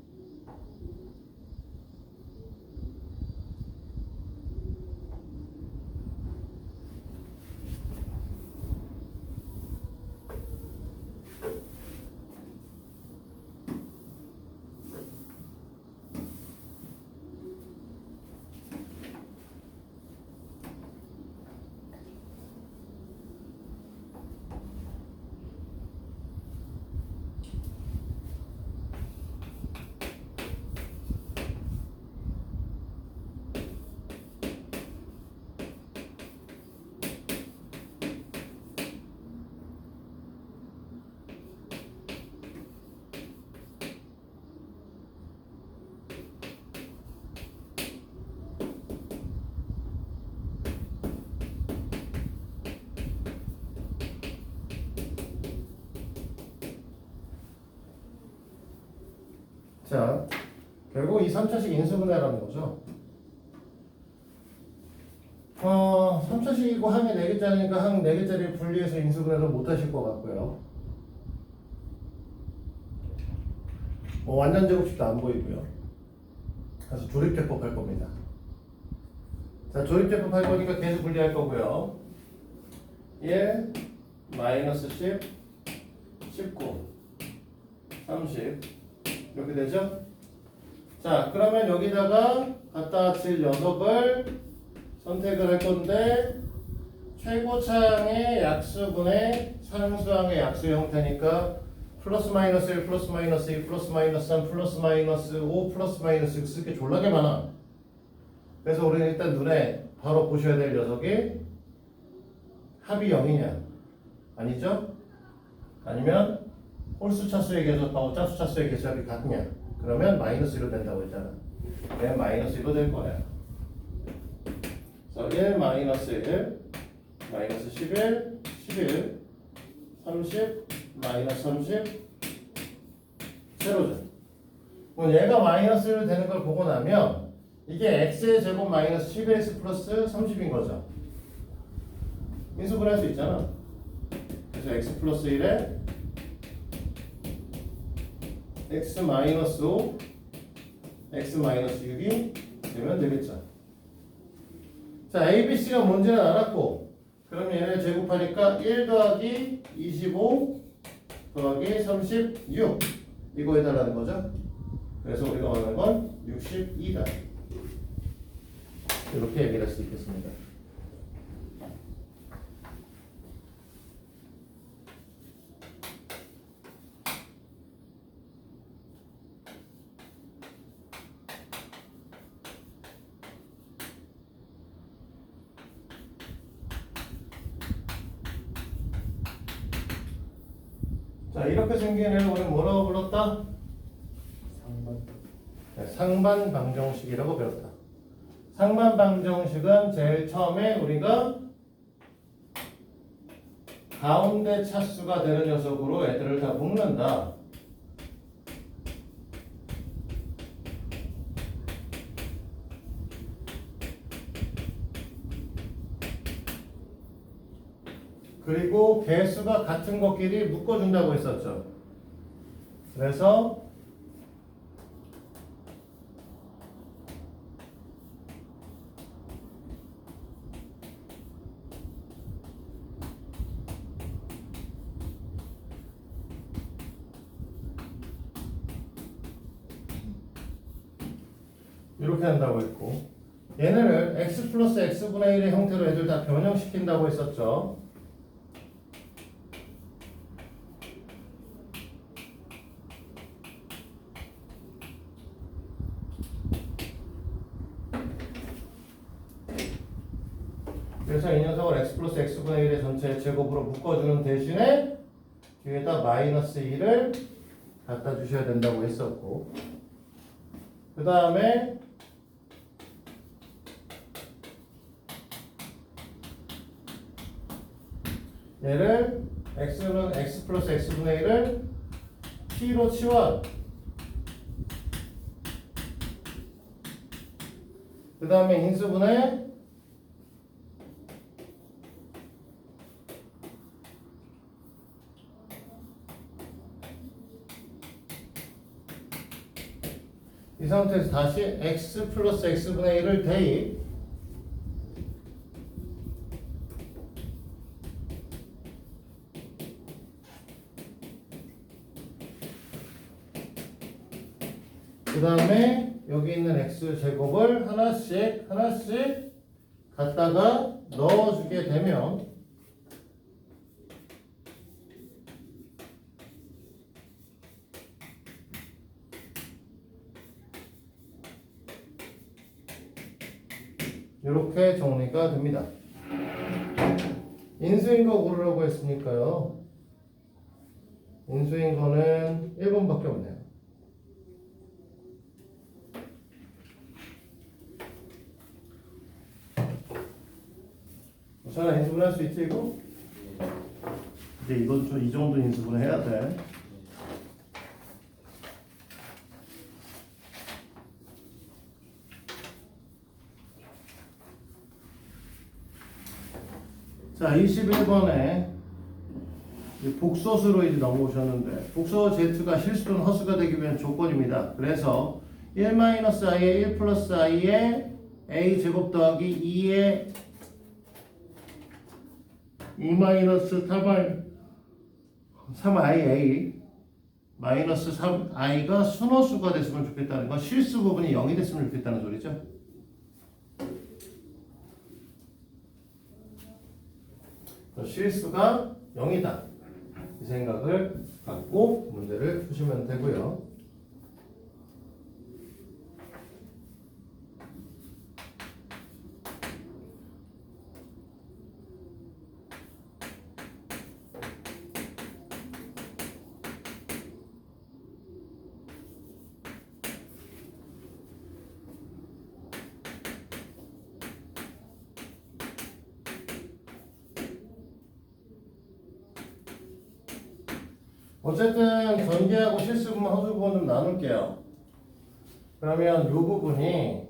자, 결국 이 3차식 인수분해라는 거죠. 3차식이고 항이 4개짜리니까 항 4개짜리를 분리해서 인수분해를 못 하실 것 같고요. 완전 제곱식도 안 보이고요. 그래서 조립제법 할 겁니다. 자, 조립제법 할 거니까 계속 분리할 거고요. 1, 마이너스 10, 19, 30 이렇게 되죠? 자, 그러면 여기다가 갖다 칠 녀석을 선택을 할 건데, 최고차항의 약수분의 상수항의 약수 형태니까 플러스 마이너스 1 플러스 마이너스 2 플러스 마이너스 3 플러스 마이너스 5 플러스 마이너스 6 쓸 게 졸라게 많아. 그래서 우리는 일단 눈에 바로 보셔야 될 녀석이 합이 0이냐 아니죠? 아니면 홀수 차수의 계수합하고 짝수 차수의 계수합이 같냐? 그러면 마이너스 1로 된다고 했잖아. 그냥 마이너스 1로 될 거야. 그래서 1 마이너스 1 마이너스 11 11 30 마이너스 30 제로죠. 그럼 얘가 마이너스 1로 되는 걸 보고 나면 이게 x의 제곱 마이너스 11x 플러스 30인 거죠. 인수분할 수 있잖아. 그래서 x 플러스 1에 x 마이너스 5 x 마이너스 6이 되면 되겠죠. 자, a, b, c가 뭔지는 알았고, 그럼 얘네 제곱하니까 1 더하기 25 더하기 36 이거 해달라는 거죠. 그래서 우리가 원하는 건 62다. 이렇게 얘기를 할 수 있겠습니다. 자, 이렇게 생긴 애를 우리 뭐라고 불렀다? 상반. 네, 상반 방정식이라고 배웠다. 상반 방정식은 제일 처음에 우리가 가운데 차수가 되는 녀석으로 애들을 다 묶는다. 그리고 개수가 같은 것끼리 묶어준다고 했었죠. 그래서 이렇게 한다고 했고, 얘네를 x 플러스 x분의 1의 형태로 애들 다 변형시킨다고 했었죠. 그래서 이 녀석을 x 플러스 x분의 1의 전체 제곱으로 묶어주는 대신에 뒤에다 마이너스 1을 갖다 주셔야 된다고 했었고, 그 다음에 얘를 x는 x 플러스 x분의 1을 p로 치워. 그 다음에 인수분해 이 상태에서 다시 x 플러스 x분의 1을 대입. 그 다음에 여기 있는 x제곱을 하나씩 갖다가 넣어주게 되면 이렇게 정리가 됩니다. 인수인 거 고르라고 했으니까요. 인수인 거는 1번밖에 없네요. 자, 인수분 할 수 있지 이거? 근데 이건 좀 이 정도 인수분 해야 돼. 자, 21번에 복소수로 이제 넘어오셨는데, 복소 Z가 실수 또는 허수가 되기 위한 조건입니다. 그래서 1-i의 1 플러스 i의 a 제곱 더하기 2의 2 마이너스 3ia 마이너스 3i가 순호수가 됐으면 좋겠다는 건 실수 부분이 0이 됐으면 좋겠다는 소리죠. 실수가 0이다. 이 생각을 갖고 문제를 푸시면 되고요. 어쨌든 전개하고 실수 부분, 허수 부분 좀 나눌게요. 그러면 이 부분이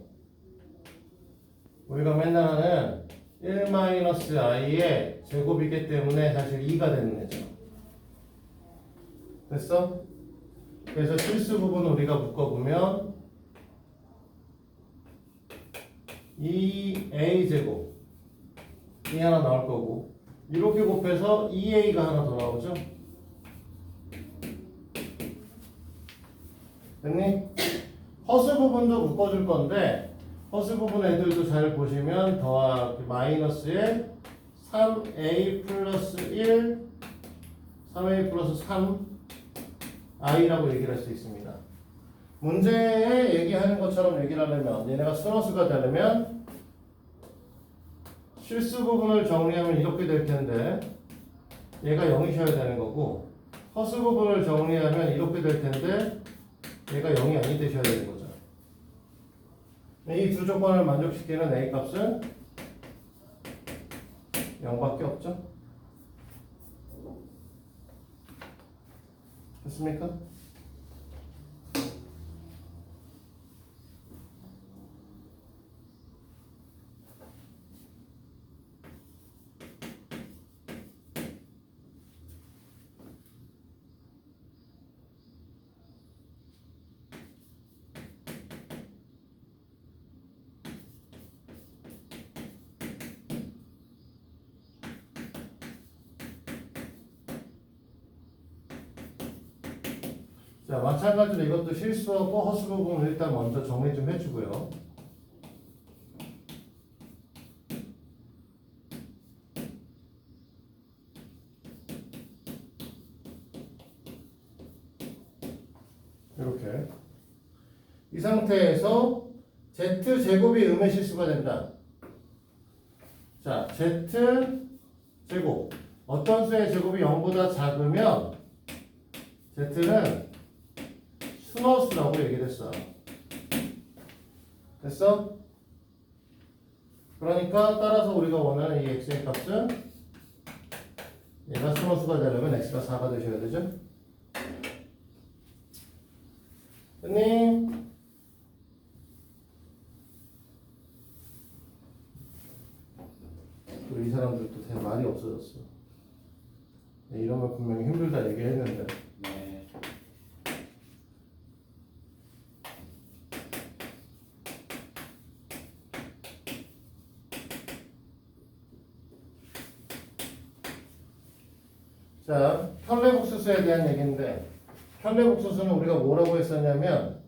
우리가 맨날 하는 1-i의 제곱이기 때문에 사실 2가 되는 거죠. 됐어? 그래서 실수 부분 우리가 묶어보면 2a 제곱 이 하나 나올 거고, 이렇게 곱해서 2a가 하나 더 나오죠. 됐니? 허수 부분도 묶어줄 건데, 허수 부분 애들도 잘 보시면 더하기 마이너스에 3a 플러스 1 3a 플러스 3i라고 얘기를 할 수 있습니다. 문제에 얘기하는 것처럼 얘기를 하려면, 얘네가 순허수가 되려면 실수 부분을 정리하면 이렇게 될 텐데 얘가 0이셔야 되는 거고, 허수 부분을 정리하면 이렇게 될 텐데 얘가 0이 아니 되셔야 되는 거죠. 이 두 조건을 만족시키는 a 값은 0밖에 없죠. 됐습니까? 자, 마찬가지로 이것도 실수하고 허수 부분을 일단 먼저 정리 좀 해주고요. 이렇게 이 상태에서 z제곱이 음의 실수가 된다. 자, z제곱 어떤 수의 제곱이 0보다 작으면 z는 순허수라고 얘기를 했어. 됐어? 그러니까 따라서 우리가 원하는 이 x의 값은 얘가 순허수가 되려면 x가 4가 되셔야 되죠? 됐니? 이 사람들도 되게 말이 없어졌어. 이러면 분명히 힘들다 얘기했는데. 네. 자, 편례복수수에 대한 얘기인데 편례복수수는 우리가 뭐라고 했었냐면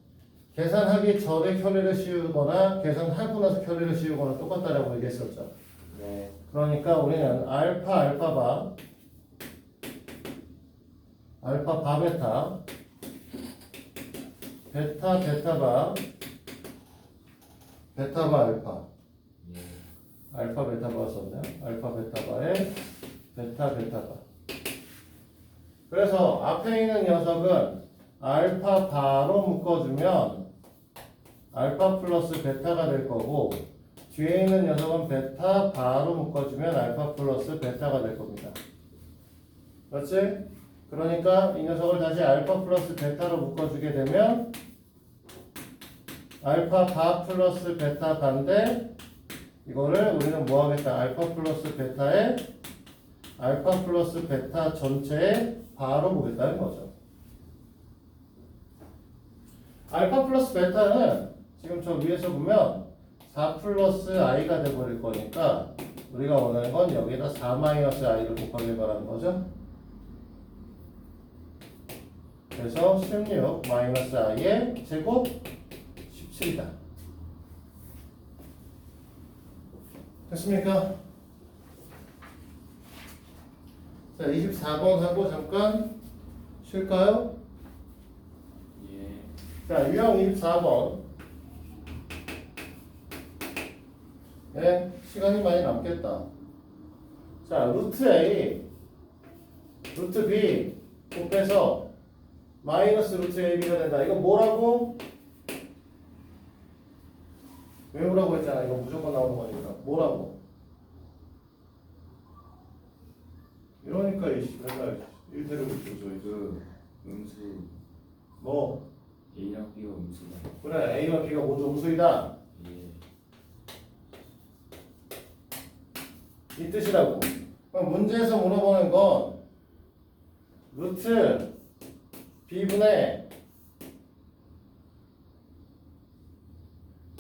계산하기 전에 편례를 씌우거나 계산하고 나서 편례를 씌우거나 똑같다라고 얘기했었죠. 네. 그러니까 우리는 알파 바 베타 베타 바 알파 예. 알파 베타 바가 썼네요. 알파 베타 바에 베타 바. 그래서 앞에 있는 녀석은 알파 바로 묶어주면 알파 플러스 베타가 될 거고 뒤에 있는 녀석은 베타 바로 묶어주면 알파 플러스 베타가 될 겁니다. 그렇지? 그러니까 이 녀석을 다시 알파 플러스 베타로 묶어주게 되면 알파 바 플러스 베타 바인데 이거를 우리는 뭐 하겠다? 알파 플러스 베타에 알파 플러스 베타 전체에 바로 보겠다는 거죠. 알파 플러스 베타는 지금 저 위에서 보면 4 플러스 i가 돼버릴 거니까 우리가 원하는 건 여기에다 4 마이너스 i를 곱하길 바라는 거죠. 그래서 16 마이너스 i의 제곱 17이다. 됐습니까? 자, 24번 하고 잠깐 쉴까요? 예. 자, 유형 24번. 네, 시간이 많이 남겠다. 자, 루트 A, 루트 B 곱해서 마이너스 루트 AB가 된다. 이거 뭐라고? 외우라고 했잖아. 이거 무조건 나오는 거니까. 뭐라고? 이러니까 이 맨날 일대로 저희 그 음수 뭐 A랑 B가 음수다. 그래 A와 B가 모두 음수이다. 예. 이 뜻이라고. 그럼 문제에서 물어보는 건 루트 B분의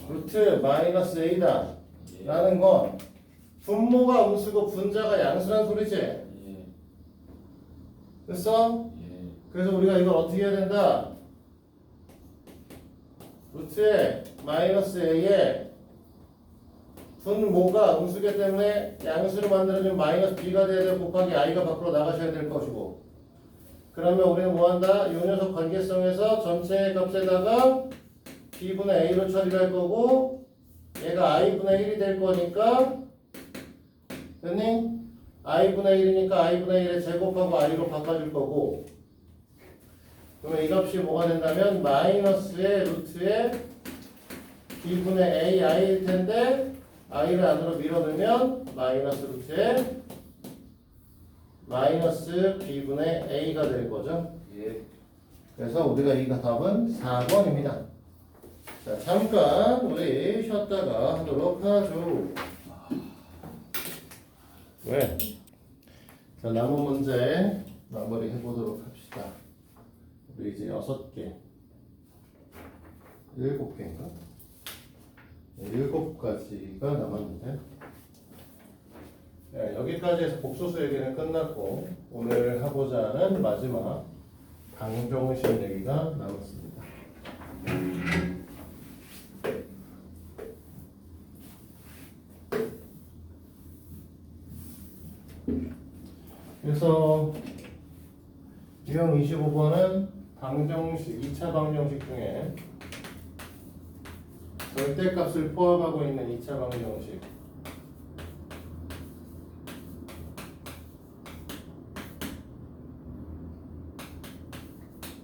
루트 마이너스 A다 예. 라는 건 분모가 음수고 분자가 양수란 소리지. 예. 됐어? 예. 그래서 우리가 이걸 어떻게 해야 된다? 루트에 마이너스 A에 분모가 음수기 때문에 양수를 만들어주면 마이너스 B가 돼야 되고 곱하기 I가 밖으로 나가셔야 될 것이고 그러면 우리는 뭐한다? 이 녀석 관계성에서 전체 값에다가 B분의 A로 처리할 거고 얘가 I분의 1이 될 거니까 됐니? I분의 1이니까 I분의 1에 제곱하고 I로 바꿔줄 거고 그러면 이 값이 뭐가 된다면 마이너스의 루트에 b분의 a i일 텐데 i를 안으로 밀어넣으면 마이너스 루트에 마이너스 b분의 a가 될 거죠. 예. 그래서 우리가 이 답은 4번입니다. 자, 잠깐 우리 쉬었다가 하도록 하죠. 왜? 자, 남은 문제 마무리 해보도록 합시다. 우리 이제 6개, 7개인가? 7가지가 남았는데, 네, 여기까지 해서 복소수 얘기는 끝났고 오늘 하고자 하는 마지막 방정식 얘기가 남았습니다. 그래서 유형 25번은 방정식, 2차 방정식 중에 절대값을 포함하고 있는 2차 방정식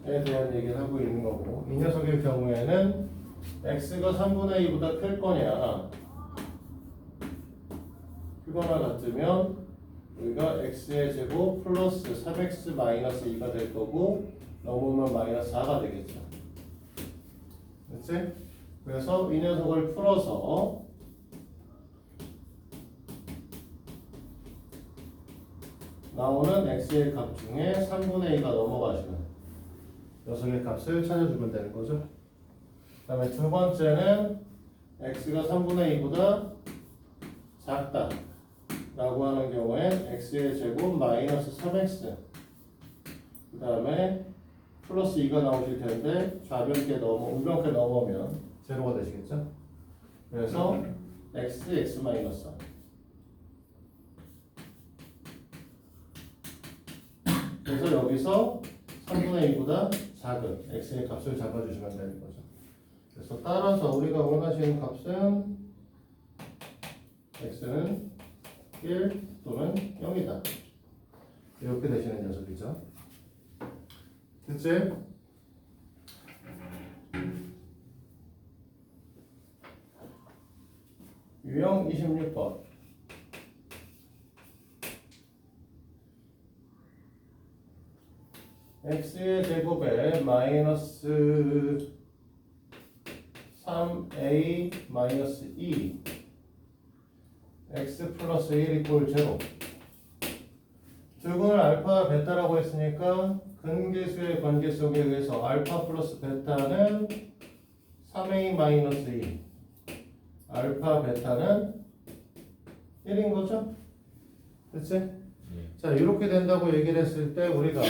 에 대한 얘기를 하고 있는 거고, 이 녀석의 경우에는 x가 3분의 2보다 클 거냐 크거나 같으면 우리가 x의 제곱 플러스 3x 마이너스 2가 될 거고 넘으면 마이너스 4가 되겠죠. 그렇지? 그래서 이 녀석을 풀어서 나오는 x의 값 중에 3분의 2가 넘어가시면 녀석의 값을 찾아주면 되는 거죠. 그 다음에 두 번째는 x가 3분의 2보다 작다 라고 하는 경우에 x의 제곱 마이너스 3x 그 다음에 플러스 2가 나오실 텐데 좌변께 우변께 넘어오면 제로가 되시겠죠. 그래서 x 마이너스 3. 그래서 여기서 3분의 2보다 작은 x의 값을 잡아주시면 되는 거죠. 그래서 따라서 우리가 원하시는 값은 x는 1 또는 0이다. 이렇게 되시는 녀석이죠. 그치? 유형 26번. x의 제곱에 마이너스 3a 마이너스 2 x 플러스 1 이꼴 제로. 두근을 알파 베타라고 했으니까 근계수의 관계 속에 의해서 알파 플러스 베타는 3a 마이너스 2 알파 베타는 1인 거죠? 그치? 예. 자, 이렇게 된다고 얘기를 했을 때 우리가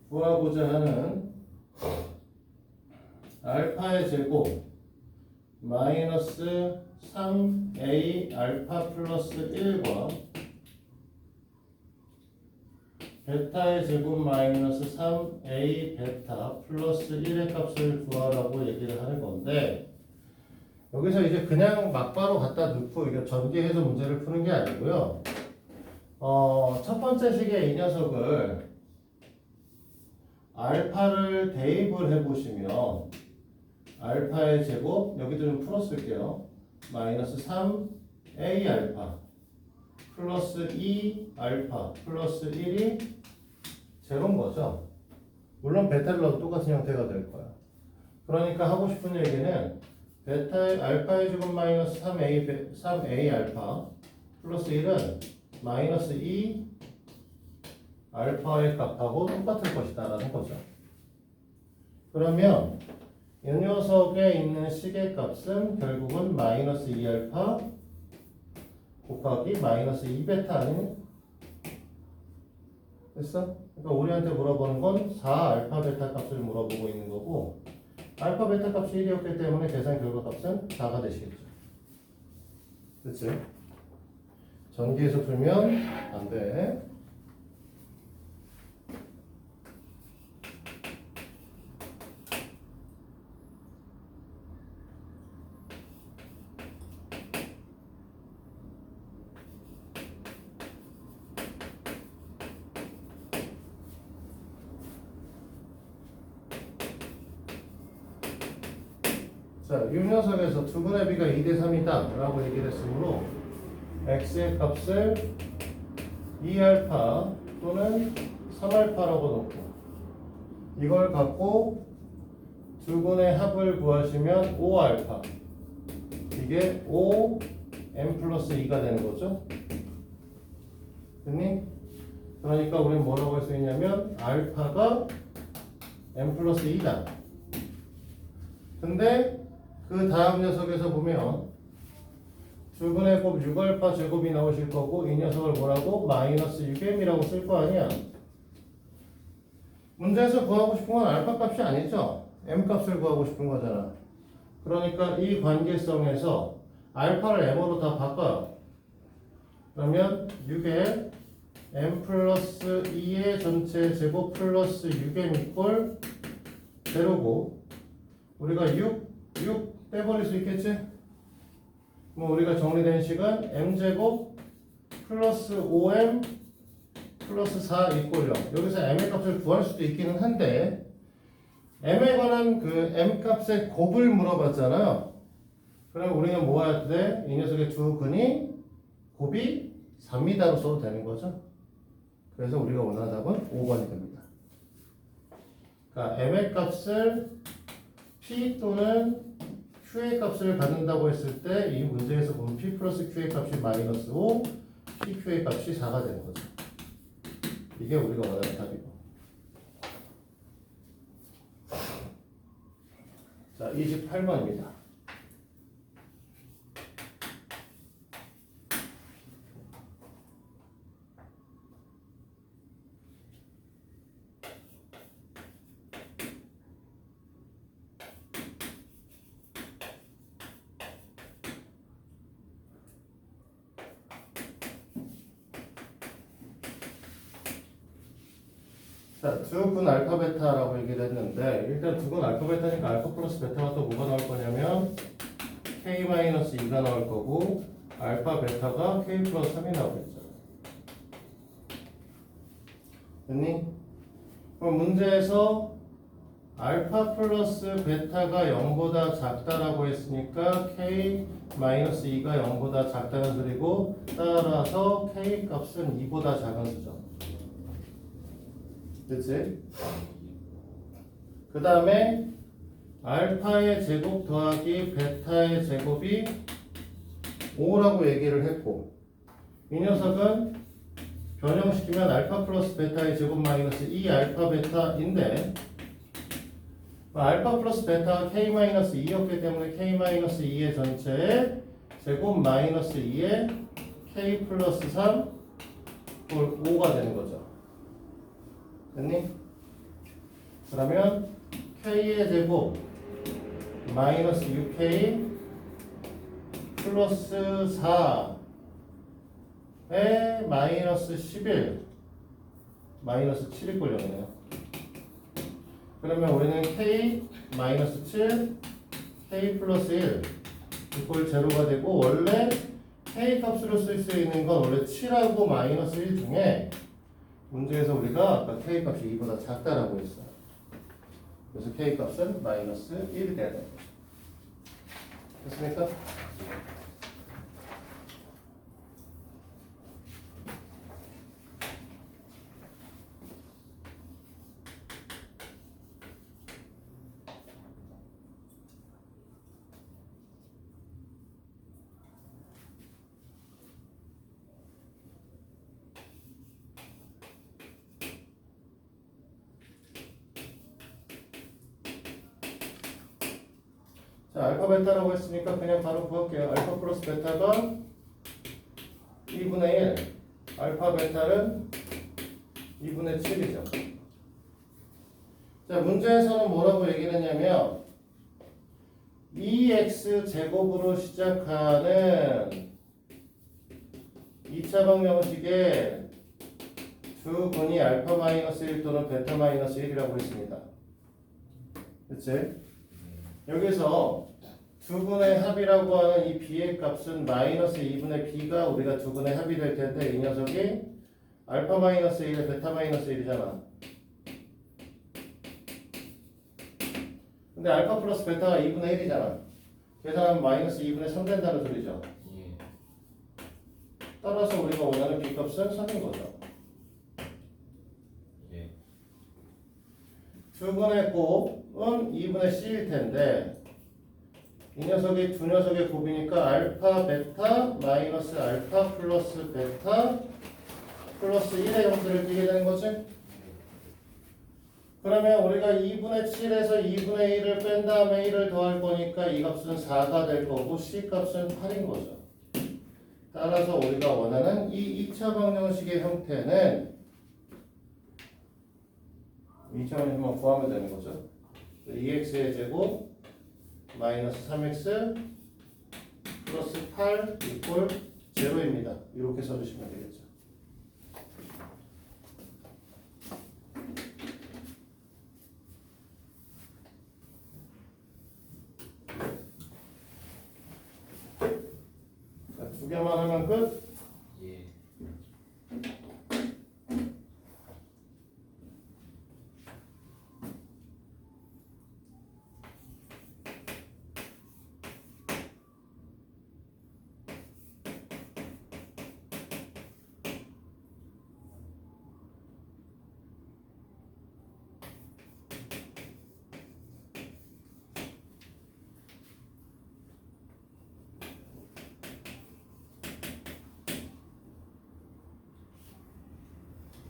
구하고자 하는 알파의 제곱 마이너스 3a 알파 플러스 1과 베타의 제곱 마이너스 3a 베타 플러스 1의 값을 구하라고 얘기를 하는 건데, 여기서 이제 그냥 막바로 갖다 넣고 이게 전개해서 문제를 푸는 게 아니고요. 첫 번째 식의 이 녀석을 알파를 대입을 해보시면 알파의 제곱, 여기도 좀 풀어쓸게요. 마이너스 3a 알파 플러스 2 알파 플러스 1이 제로인 거죠. 물론 베타를 넣어도 똑같은 형태가 될 거야. 그러니까 하고 싶은 얘기는 베타의 알파의 제곱 마이너스 3a 알파 플러스 1은 마이너스 2 알파의 값하고 똑같을 것이다 라는 거죠. 그러면 이 녀석에 있는 식의 값은 결국은 마이너스 2알파 곱하기 마이너스 2베타 아니니? 됐어? 그러니까 우리한테 물어보는 건 4알파 베타 값을 물어보고 있는 거고, 알파 베타 값이 1이었기 때문에 계산 결과값은 4가 되시겠죠. 그치? 전기에서 풀면 안 돼. 자, 이 녀석에서 두분의 비가 2대 3이다 라고 얘기를 했으므로 x의 값을 2알파 또는 3알파라고 놓고 이걸 갖고 두 분의 합을 구하시면 5알파 이게 5m 플러스 2가 되는 거죠. 됐니? 그러니까 우리는 뭐라고 할 수 있냐면 알파가 m 플러스 2다. 근데 그 다음 녀석에서 보면 두 분의 곱 6알파 제곱이 나오실 거고 이 녀석을 뭐라고? 마이너스 6m이라고 쓸 거 아니야. 문제에서 구하고 싶은 건 알파 값이 아니죠. m 값을 구하고 싶은 거잖아. 그러니까 이 관계성에서 알파를 m으로 다 바꿔요. 그러면 6에 m 플러스 2의 전체 제곱 플러스 6m 이꼴 제로고 우리가 6 빼버릴 수 있겠지? 뭐 우리가 정리된 식은 m제곱 플러스 5m 플러스 4 이꼴 0 여기서 m의 값을 구할 수도 있기는 한데 m에 관한 그 m 값의 곱을 물어봤잖아요. 그럼 우리는 뭐 해야 돼? 이 녀석의 두 근이 곱이 3m로 써도 되는 거죠. 그래서 우리가 원하는 답은 5번이 됩니다. 그러니까 m의 값을 p 또는 q의 값을 받는다고 했을 때 이 문제에서 보면 p 플러스 q의 값이 마이너스 5, pq의 값이 4가 되는 거죠. 이게 우리가 원하는 답이고. 자, 28번입니다. 자, 두근 알파 베타라고 얘기를 했는데 일단 두근 알파 베타니까 알파 플러스 베타가 또 뭐가 나올 거냐면 k-2가 나올 거고 알파 베타가 k 플러스 3이 나오겠죠. 됐니? 그럼 문제에서 알파 플러스 베타가 0보다 작다라고 했으니까 k-2가 0보다 작다는 소리고 따라서 k 값은 2보다 작은 수죠. 그치? 그 다음에 알파의 제곱 더하기 베타의 제곱이 5라고 얘기를 했고 이 녀석은 변형시키면 알파 플러스 베타의 제곱 마이너스 2 알파 베타인데 알파 플러스 베타가 k-2였기 때문에 k-2의 전체에 제곱 마이너스 2에 k 플러스 3 5가 되는 거죠. 됐니? 그러면 k의 제곱 마이너스 6k 플러스 4에 마이너스 11 마이너스 7이 꼴렸네요. 그러면 우리는 k 마이너스 7 k 플러스 1 이꼴 제로가 되고 원래 k 값으로 쓸 수 있는 건 원래 7하고 마이너스 1 중에 문제에서 우리가 아까 k 값이 2보다 작다라고 했어요. 그래서 k 값은 마이너스 1이 돼야 돼요. 됐습니까? 자, 알파 베타라고 했으니까 그냥 바로 구할게요. 알파 플러스 베타가 2분의 1, 알파 베타는 2분의 7이죠. 자, 문제에서는 뭐라고 얘기를 했냐면 2x 제곱으로 시작하는 2차 방정식의 두 분이 알파 마이너스 1 또는 베타 마이너스 1이라고 했습니다. 그치? 여기서 두 분의 합이라고 하는 이 b의 값은 마이너스 2분의 b가 우리가 두 분의 합이 될 텐데 이 녀석이 알파 마이너스 1에 베타 마이너스 1이잖아. 근데 알파 플러스 베타가 2분의 1이잖아. 계산하면 마이너스 2분의 3 된다는 소리죠. 예. 따라서 우리가 원하는 B값은 3인 거죠. 예. 두 분의 곱은 2분의 C일 텐데 이 녀석이 두 녀석의 곱이니까 알파 베타 마이너스 알파 플러스 베타 플러스 1의 형태를 띠게 되는 거지. 그러면 우리가 2분의 7에서 2분의 1을 뺀 다음에 1을 더할 거니까 이 값은 4가 될 거고 C 값은 8인 거죠. 따라서 우리가 원하는 이 2차 방정식의 형태는 2차 방정식만 구하면 되는 거죠. 2x의 제곱 마이너스 3x 플러스 8 이꼴 0입니다. 이렇게 써주시면 되겠죠. 자, 두 개만 하면 끝. 예.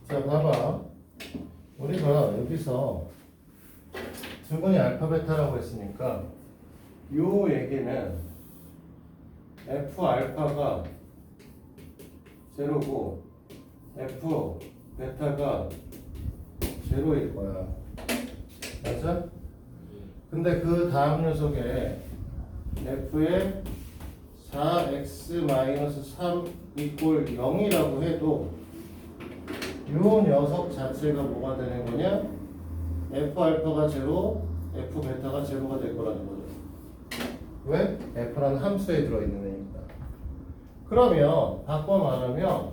자, 봐봐. 우리가 여기서 두 분이 알파 베타라고 했으니까 요 얘기는 F 알파가 제로고 F 베타가 제로일 거야. 맞아? 근데 그 다음 녀석에 F에 4x-3 이꼴 0이라고 해도 요 녀석 자체가 뭐가 되는 거냐? F 알파가 제로, F 베타가 제로가 될 거라는 거죠. 왜? F라는 함수에 들어있는 애니까. 그러면 바꿔 말하면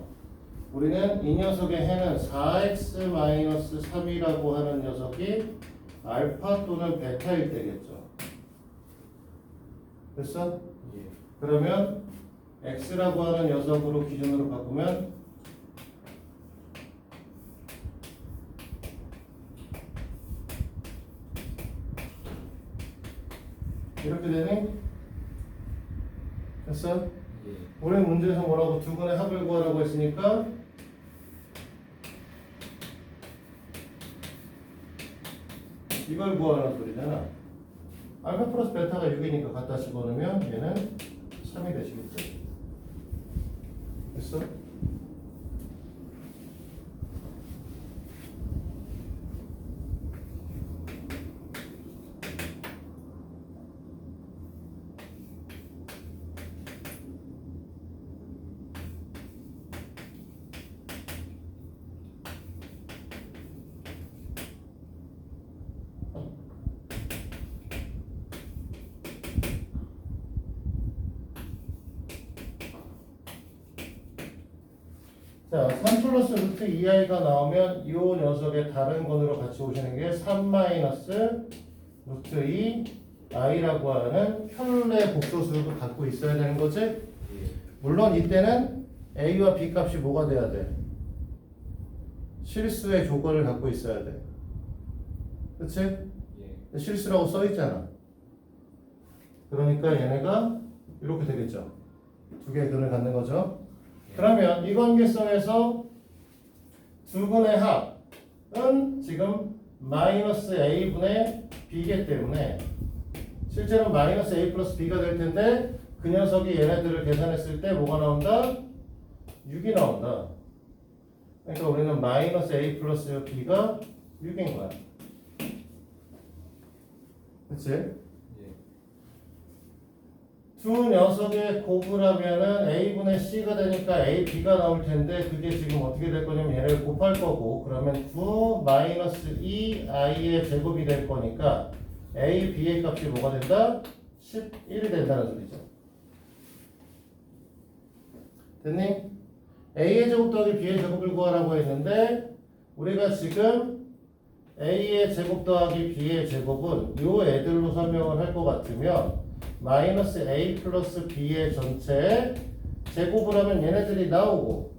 우리는 이 녀석의 해는 4x-3이라고 하는 녀석이 알파 또는 베타일 때겠죠. 됐어? 예. 그러면 x라고 하는 녀석으로 기준으로 바꾸면 이렇게 되니? 됐어? 예. 우리 문제에서 뭐라고 두 분의 합을 구하라고 했으니까 이걸 구하라는 소리잖아. 알파 플러스 베타가 6이니까 갖다 집어넣으면 얘는 3이 되시겠죠. 됐어? 자, 3 플러스 루트 2i가 나오면 이 녀석의 다른 건으로 같이 오시는 게 3 마이너스 루트 2i라고 하는 편의 복소수도 갖고 있어야 되는 거지? 예. 물론 이때는 a와 b 값이 뭐가 돼야 돼? 실수의 조건을 갖고 있어야 돼. 그치? 예. 실수라고 써 있잖아. 그러니까 얘네가 이렇게 되겠죠. 두 개의 근을 갖는 거죠. 그러면 이 관계성에서 두 분의 합은 지금 마이너스 a분의 b이기 때문에 실제로 마이너스 a 플러스 b가 될 텐데 그 녀석이 얘네들을 계산했을 때 뭐가 나온다? 6이 나온다. 그러니까 우리는 마이너스 a 플러스 b가 6인 거야. 그치? 예. 두 녀석의 곱을 하면은 a분의 c가 되니까 a, b가 나올 텐데 그게 지금 어떻게 될 거냐면 얘를 곱할 거고 그러면 9 마이너스 2i의 제곱이 될 거니까 a, b의 값이 뭐가 된다? 11이 된다는 소리죠. 됐니? a의 제곱 더하기 b의 제곱을 구하라고 했는데 우리가 지금 a의 제곱 더하기 b의 제곱은 요 애들로 설명을 할 것 같으면 마이너스 A 플러스 B의 전체 제곱을 하면 얘네들이 나오고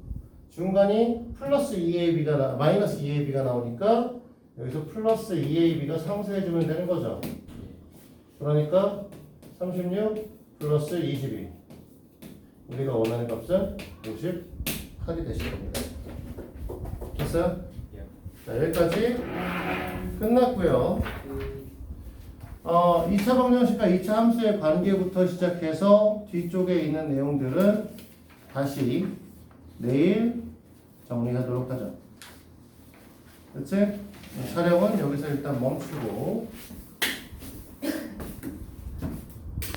중간이 플러스 2AB가 마이너스 2AB가 나오니까 여기서 플러스 2AB가 상쇄해주면 되는 거죠. 그러니까 36 플러스 22 우리가 원하는 값은 58이 되실 겁니다. 됐어요? 자, 여기까지 끝났고요. 2차 방정식과 2차 함수의 관계부터 시작해서 뒤쪽에 있는 내용들은 다시 내일 정리하도록 하죠. 그치? 촬영은 여기서 일단 멈추고